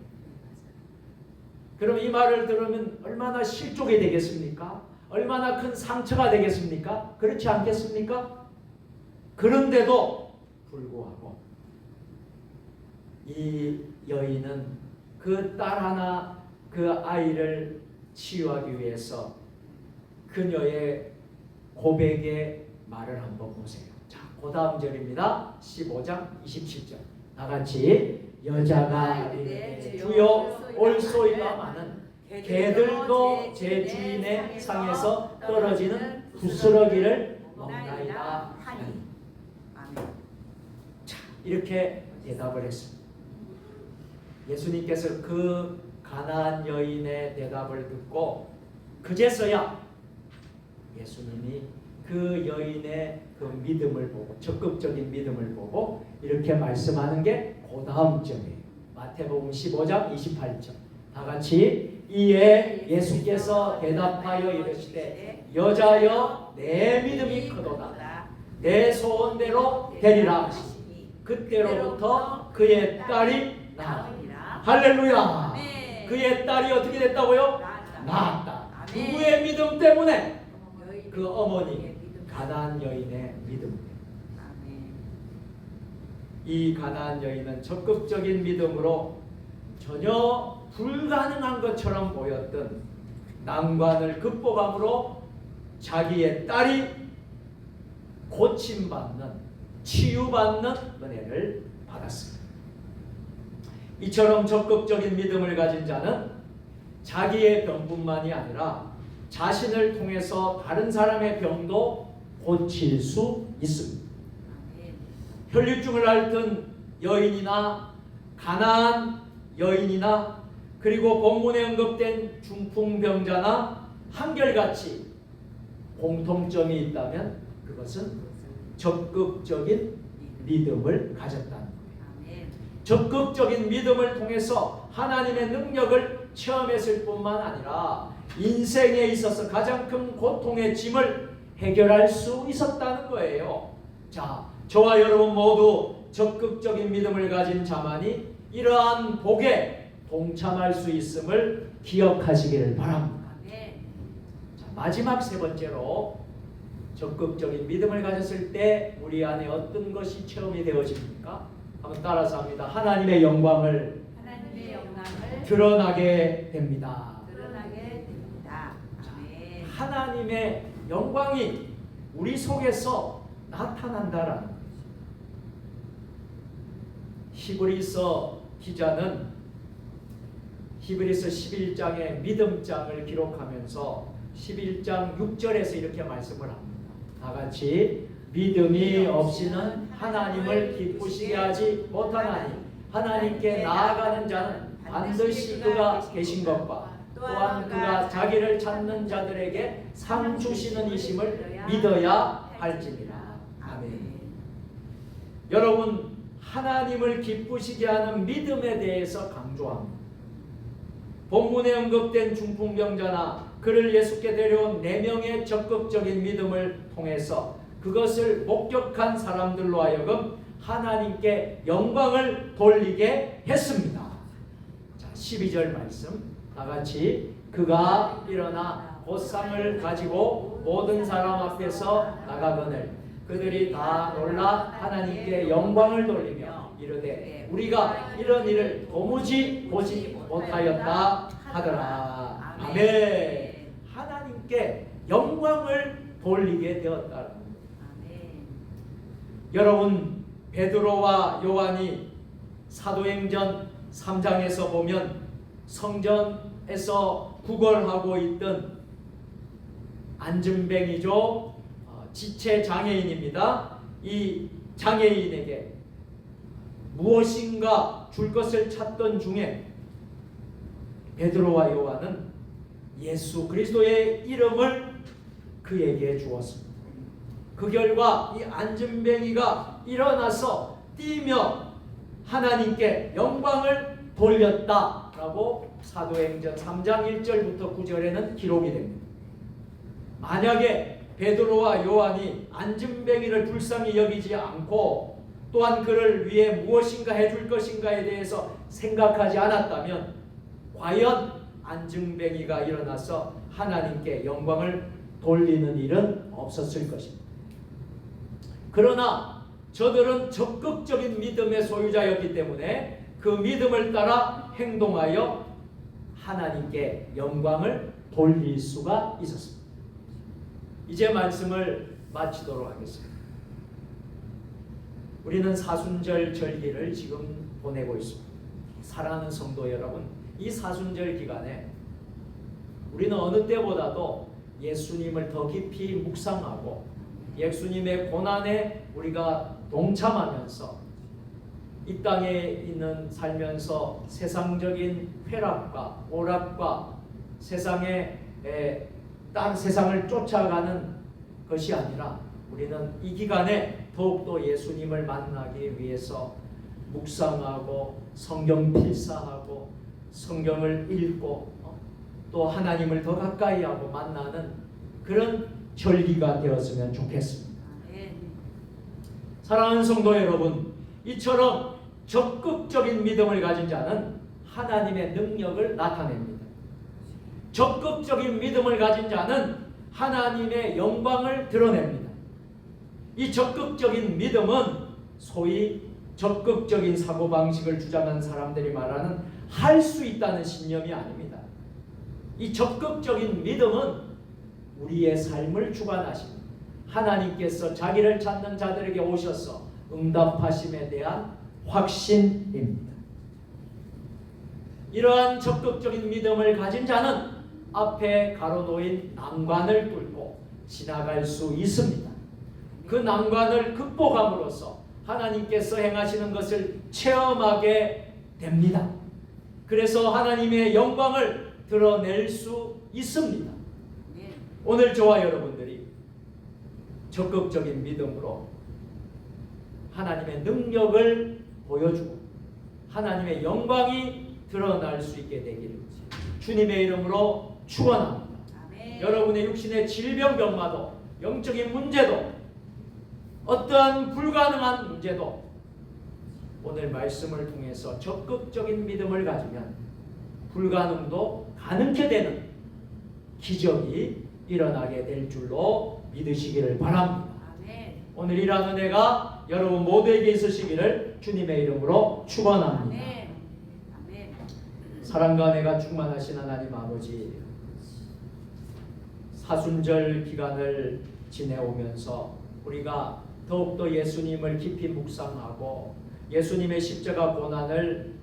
그럼 이 말을 들으면 얼마나 실족이 되겠습니까? 얼마나 큰 상처가 되겠습니까? 그렇지 않겠습니까? 그런데도 불구하고 이 여인은 그 딸 하나, 그 아이를 치유하기 위해서 그녀의 고백의 말을 한번 보세요. 자, 그 다음 절입니다. 15장 27절 다 같이 여자가 이르되 주여 올소이가 많은 개들도 제 주인의 상에서 떨어지는 부스러기를 먹나이다 하니. 자, 이렇게 대답을 했습니다. 예수님께서 그 가나안 여인의 대답을 듣고 그제서야 예수님이 그 여인의 그 믿음을 보고 적극적인 믿음을 보고 이렇게 말씀하는 게 그 다음 절이에요. 마태복음 15장 28절 다 같이 이에 예수께서 대답하여 이르시되 여자여 내 믿음이 크도다 내 소원대로 되리라 하시니 그때로부터 그의 딸이 나으니라. 할렐루야. 그의 딸이 어떻게 됐다고요? 나았다. 누구의 믿음 때문에? 그 어머니 가나안 여인의 믿음. 이 가나안 여인은 적극적인 믿음으로 전혀 불가능한 것처럼 보였던 난관을 극복함으로 자기의 딸이 고침받는, 치유받는 은혜를 받았습니다. 이처럼 적극적인 믿음을 가진 자는 자기의 병뿐만이 아니라 자신을 통해서 다른 사람의 병도 고칠 수 있습니다. 혈류증을 앓던 여인이나 가나안 여인이나 그리고 본문에 언급된 중풍병자나 한결같이 공통점이 있다면 그것은 적극적인 믿음을 가졌다는 거예요. 적극적인 믿음을 통해서 하나님의 능력을 체험했을 뿐만 아니라 인생에 있어서 가장 큰 고통의 짐을 해결할 수 있었다는 거예요. 자, 저와 여러분 모두 적극적인 믿음을 가진 자만이 이러한 복에 동참할 수 있음을 기억하시기를 바랍니다. 자, 마지막 세 번째로 적극적인 믿음을 가졌을 때 우리 안에 어떤 것이 체험이 되어집니까? 한번 따라서 합니다. 하나님의 영광을 드러나게 됩니다. 하나님의 영광이 우리 속에서 나타난다라는 거죠. 히브리서 기자는 히브리서 11장의 믿음장을 기록하면서 11장 6절에서 이렇게 말씀을 합니다. 다 같이 믿음이 없이는 하나님을 기쁘시게 하지 못하나니 하나님께 나아가는 자는 반드시 그가 계신 것과 또한 그가 자기를 찾는 자들에게 상 주시는 이심을 믿어야 할지니라. 아멘. 여러분, 하나님을 기쁘시게 하는 믿음에 대해서 강조합니다. 본문에 언급된 중풍병자나 그를 예수께 데려온 4명의 적극적인 믿음을 통해서 그것을 목격한 사람들로 하여금 하나님께 영광을 돌리게 했습니다. 자, 12절 말씀 다 같이 그가 일어나 보상을 가지고 모든 사람 앞에서 나가거늘 그들이 다 놀라 하나님께 영광을 돌리며 이르되 우리가 이런 일을 도무지 보지 못하였다 하더라. 아멘. 하나님께 영광을 돌리게 되었다. 여러분, 베드로와 요한이 사도행전 3장에서 보면 성전에서 구걸하고 있던 안진뱅이죠. 지체 장애인입니다. 이 장애인에게 무엇인가 줄 것을 찾던 중에 베드로와 요한은 예수 그리스도의 이름을 그에게 주었습니다. 그 결과 이 안진뱅이가 일어나서 뛰며 하나님께 영광을 돌렸다라고 사도행전 3장 1절부터 9절에는 기록이 됩니다. 만약에 베드로와 요한이 안진뱅이를 불쌍히 여기지 않고 또한 그를 위해 무엇인가 해줄 것인가에 대해서 생각하지 않았다면 과연 안진뱅이가 일어나서 하나님께 영광을 돌리는 일은 없었을 것입니다. 그러나 저들은 적극적인 믿음의 소유자였기 때문에 그 믿음을 따라 행동하여 하나님께 영광을 돌릴 수가 있었습니다. 이제 말씀을 마치도록 하겠습니다. 우리는 사순절 절기를 지금 보내고 있습니다. 사랑하는 성도 여러분, 이 사순절 기간에 우리는 어느 때보다도 예수님을 더 깊이 묵상하고 예수님의 고난에 우리가 동참하면서 이 땅에 있는 살면서 세상적인 쾌락과 오락과 세상의 딴 세상을 쫓아가는 것이 아니라 우리는 이 기간에 더욱더 예수님을 만나기 위해서 묵상하고 성경 필사하고 성경을 읽고 또 하나님을 더 가까이 하고 만나는 그런 절기가 되었으면 좋겠습니다. 사랑하는 성도 여러분, 이처럼 적극적인 믿음을 가진 자는 하나님의 능력을 나타냅니다. 적극적인 믿음을 가진 자는 하나님의 영광을 드러냅니다. 이 적극적인 믿음은 소위 적극적인 사고방식을 주장한 사람들이 말하는 할 수 있다는 신념이 아닙니다. 이 적극적인 믿음은 우리의 삶을 주관하십니다. 하나님께서 자기를 찾는 자들에게 오셔서 응답하심에 대한 확신입니다. 이러한 적극적인 믿음을 가진 자는 앞에 가로놓인 난관을 뚫고 지나갈 수 있습니다. 그 난관을 극복함으로써 하나님께서 행하시는 것을 체험하게 됩니다. 그래서 하나님의 영광을 드러낼 수 있습니다. 오늘 저와 여러분들이 적극적인 믿음으로 하나님의 능력을 보여주고 하나님의 영광이 드러날 수 있게 되기를 주님의 이름으로 축원합니다. 여러분의 육신의 질병병마도 영적인 문제도 어떠한 불가능한 문제도 오늘 말씀을 통해서 적극적인 믿음을 가지면 불가능도 가능케 되는 기적이 일어나게 될 줄로 믿으시기를 바랍니다. 오늘 이러한 은혜가 여러분 모두에게 있으시기를 주님의 이름으로 축원합니다. 사랑과 은혜가 충만하신 하나님 아버지, 사순절 기간을 지내오면서 우리가 더욱더 예수님을 깊이 묵상하고 예수님의 십자가 고난을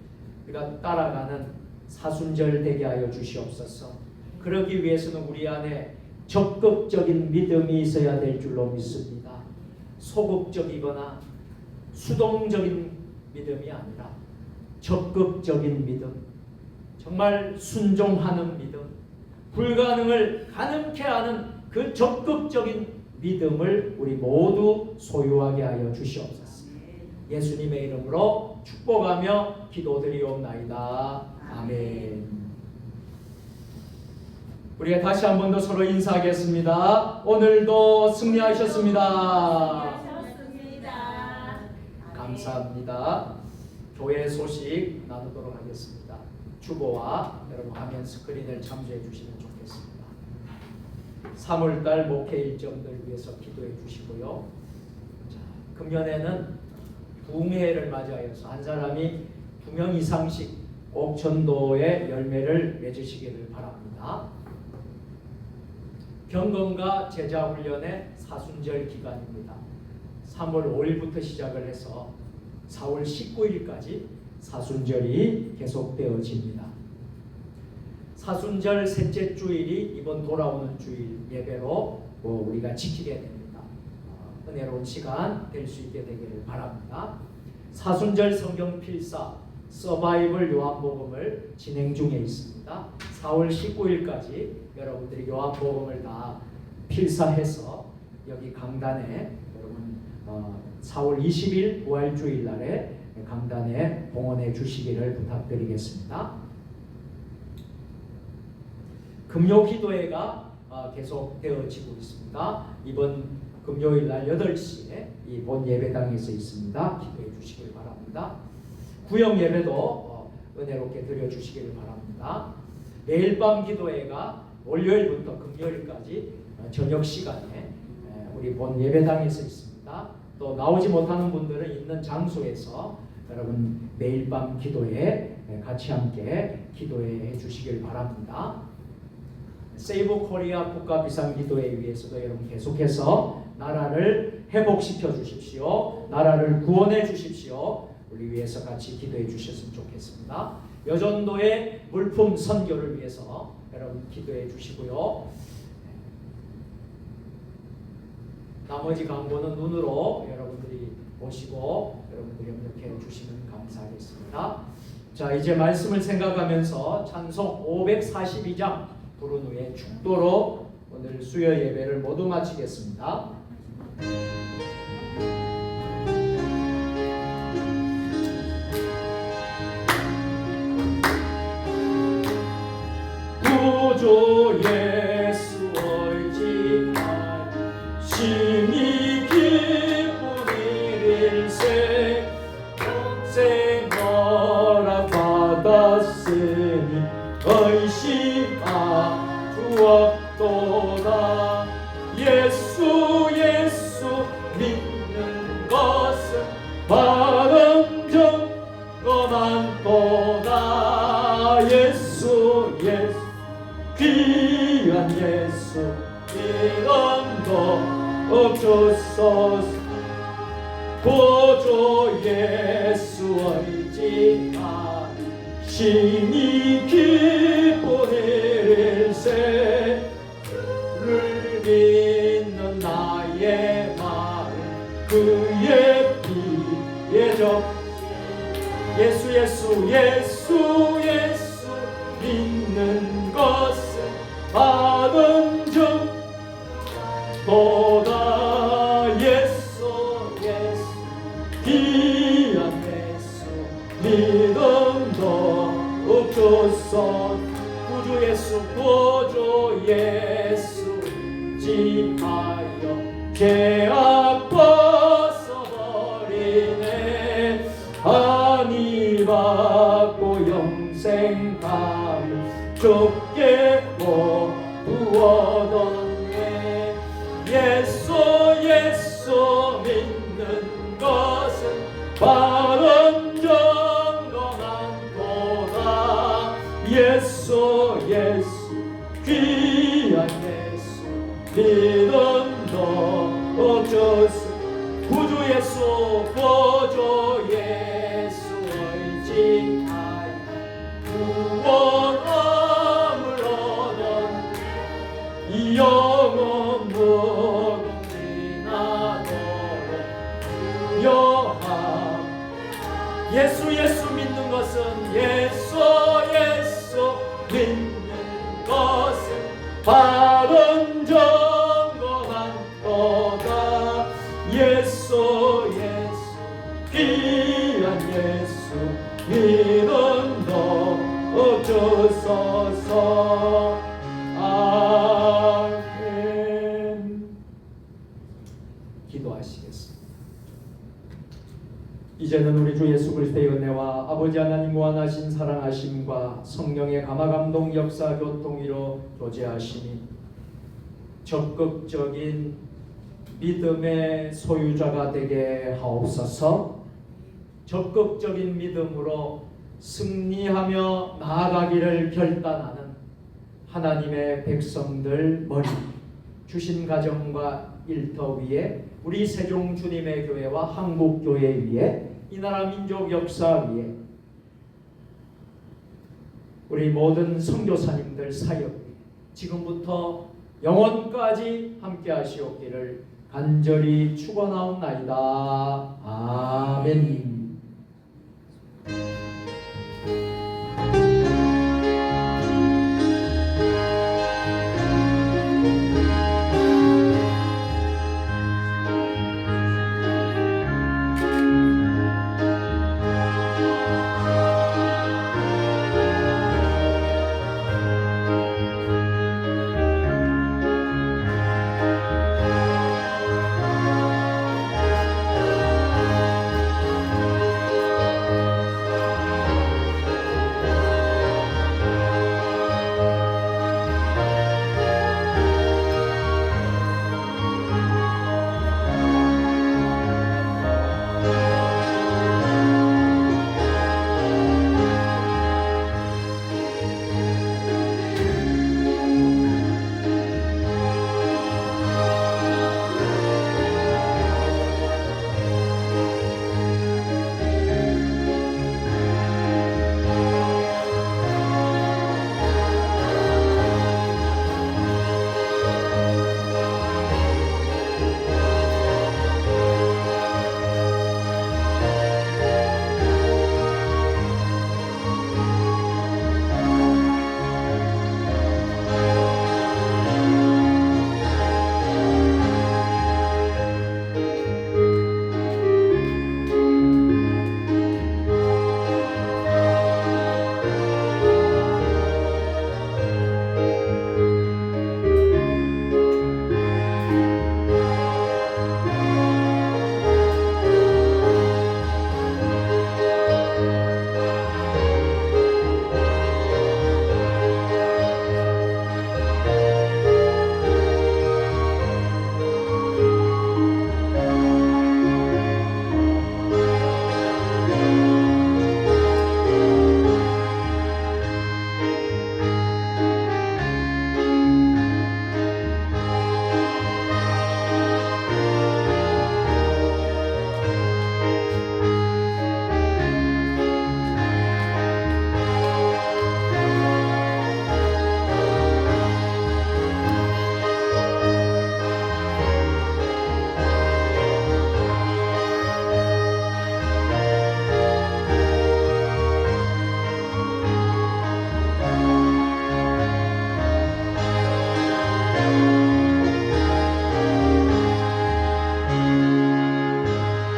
우리가 따라가는 사순절 되게 하여 주시옵소서. 그러기 위해서는 우리 안에 적극적인 믿음이 있어야 될 줄로 믿습니다. 소극적이거나 수동적인 믿음이 아니라 적극적인 믿음, 정말 순종하는 믿음, 불가능을 가능케 하는 그 적극적인 믿음을 우리 모두 소유하게 하여 주시옵소서. 예수님의 이름으로 축복하며 기도드리옵나이다. 아멘. 우리가 다시 한 번 더 서로 인사하겠습니다. 오늘도 승리하셨습니다. 감사합니다. 교회 소식 나누도록 하겠습니다. 주보와 여러분 화면 스크린을 참조해 주시면 좋겠습니다. 3월달 목회 일정들 위해서 기도해 주시고요. 자, 금년에는 부흥회를 맞이하여서 한 사람이 2명 이상씩 꼭 전도의 열매를 맺으시기를 바랍니다. 경건과 제자훈련의 사순절 기간입니다. 3월 5일부터 시작을 해서 4월 19일까지 사순절이 계속되어집니다. 사순절 셋째 주일이 이번 돌아오는 주일 예배로 우리가 지키게 됩니다. 은혜로운 시간 될 수 있게 되기를 바랍니다. 사순절 성경 필사 서바이벌 요한복음을 진행 중에 있습니다. 4월 19일까지 여러분들이 요한복음을 다 필사해서 여기 강단에 여러분 4월 20일 부활주일 날에 강단에 봉헌해 주시기를 부탁드리겠습니다. 금요 기도회가 계속 되어지고 있습니다. 이번 금요일 날 8시에 이 본 예배당에서 있습니다. 기도해 주시길 바랍니다. 구역 예배도 은혜롭게 드려주시기를 바랍니다. 매일 밤 기도회가 월요일부터 금요일까지 저녁 시간에 우리 본 예배당에서 있습니다. 또 나오지 못하는 분들은 있는 장소에서 여러분 매일 밤 기도회 같이 함께 기도해 주시길 바랍니다. 세이브 코리아 국가 비상기도회에 위해서도 여러분 계속해서 나라를 회복시켜 주십시오. 나라를 구원해 주십시오. 우리 위해서 같이 기도해 주셨으면 좋겠습니다. 여전도의 물품 선교를 위해서 여러분 기도해 주시고요. 나머지 광고는 눈으로 여러분들이 보시고 여러분들이 협력해 주시면 감사하겠습니다. 자, 이제 말씀을 생각하면서 찬송 542장 부른 후에 축도로 오늘 수요 예배를 모두 마치겠습니다. 구주 예수 얼지만 심히 기쁜 일일세 평생 허락 받았으니 의심하 주옵도다. 예수 믿는 것은 바른 점검한 도다. 예수 귀한 예수 이름도 없소서. 구주 예수 얼지만 심히 기쁘일세. 를 믿는 나의 마음 그의 피에 적 예수 믿는 것은 받은 점 보다. 예수 귀한 예수 믿음도 없소서. 구주 예수 지하여 죄악 벗어버리네. 한이 받고 영생감을 좁게 부어뒀네. 예수 믿는 것은 바른 점검한 도다. 예수 귀한 예수 믿음도 없소서. 예수 구주 예수의 징하여 구원함을 얻은 이 영원 무궁지나도록 여하 예수 믿는 것은 예수 믿는 것은 바른 정건한 거다. 예수 귀한 예수 믿음 넣어주소서. 아멘. 기도하시겠습니다. 이제는 우리 주 예수 그리스도의 은혜와 아버지 하나님 무한하신 사랑하심과 성령의 감화감동 역사 교통이로 교제하시니 적극적인 믿음의 소유자가 되게 하옵소서. 적극적인 믿음으로 승리하며 나아가기를 결단하는 하나님의 백성들 머리 주신 가정과 일터 위에 우리 세종 주님의 교회와 한국교회 위에 이 나라 민족 역사 위에 우리 모든 선교사님들 사역 위에 지금부터 영원까지 함께 하시옵기를 간절히 축원하옵나이다. 아멘.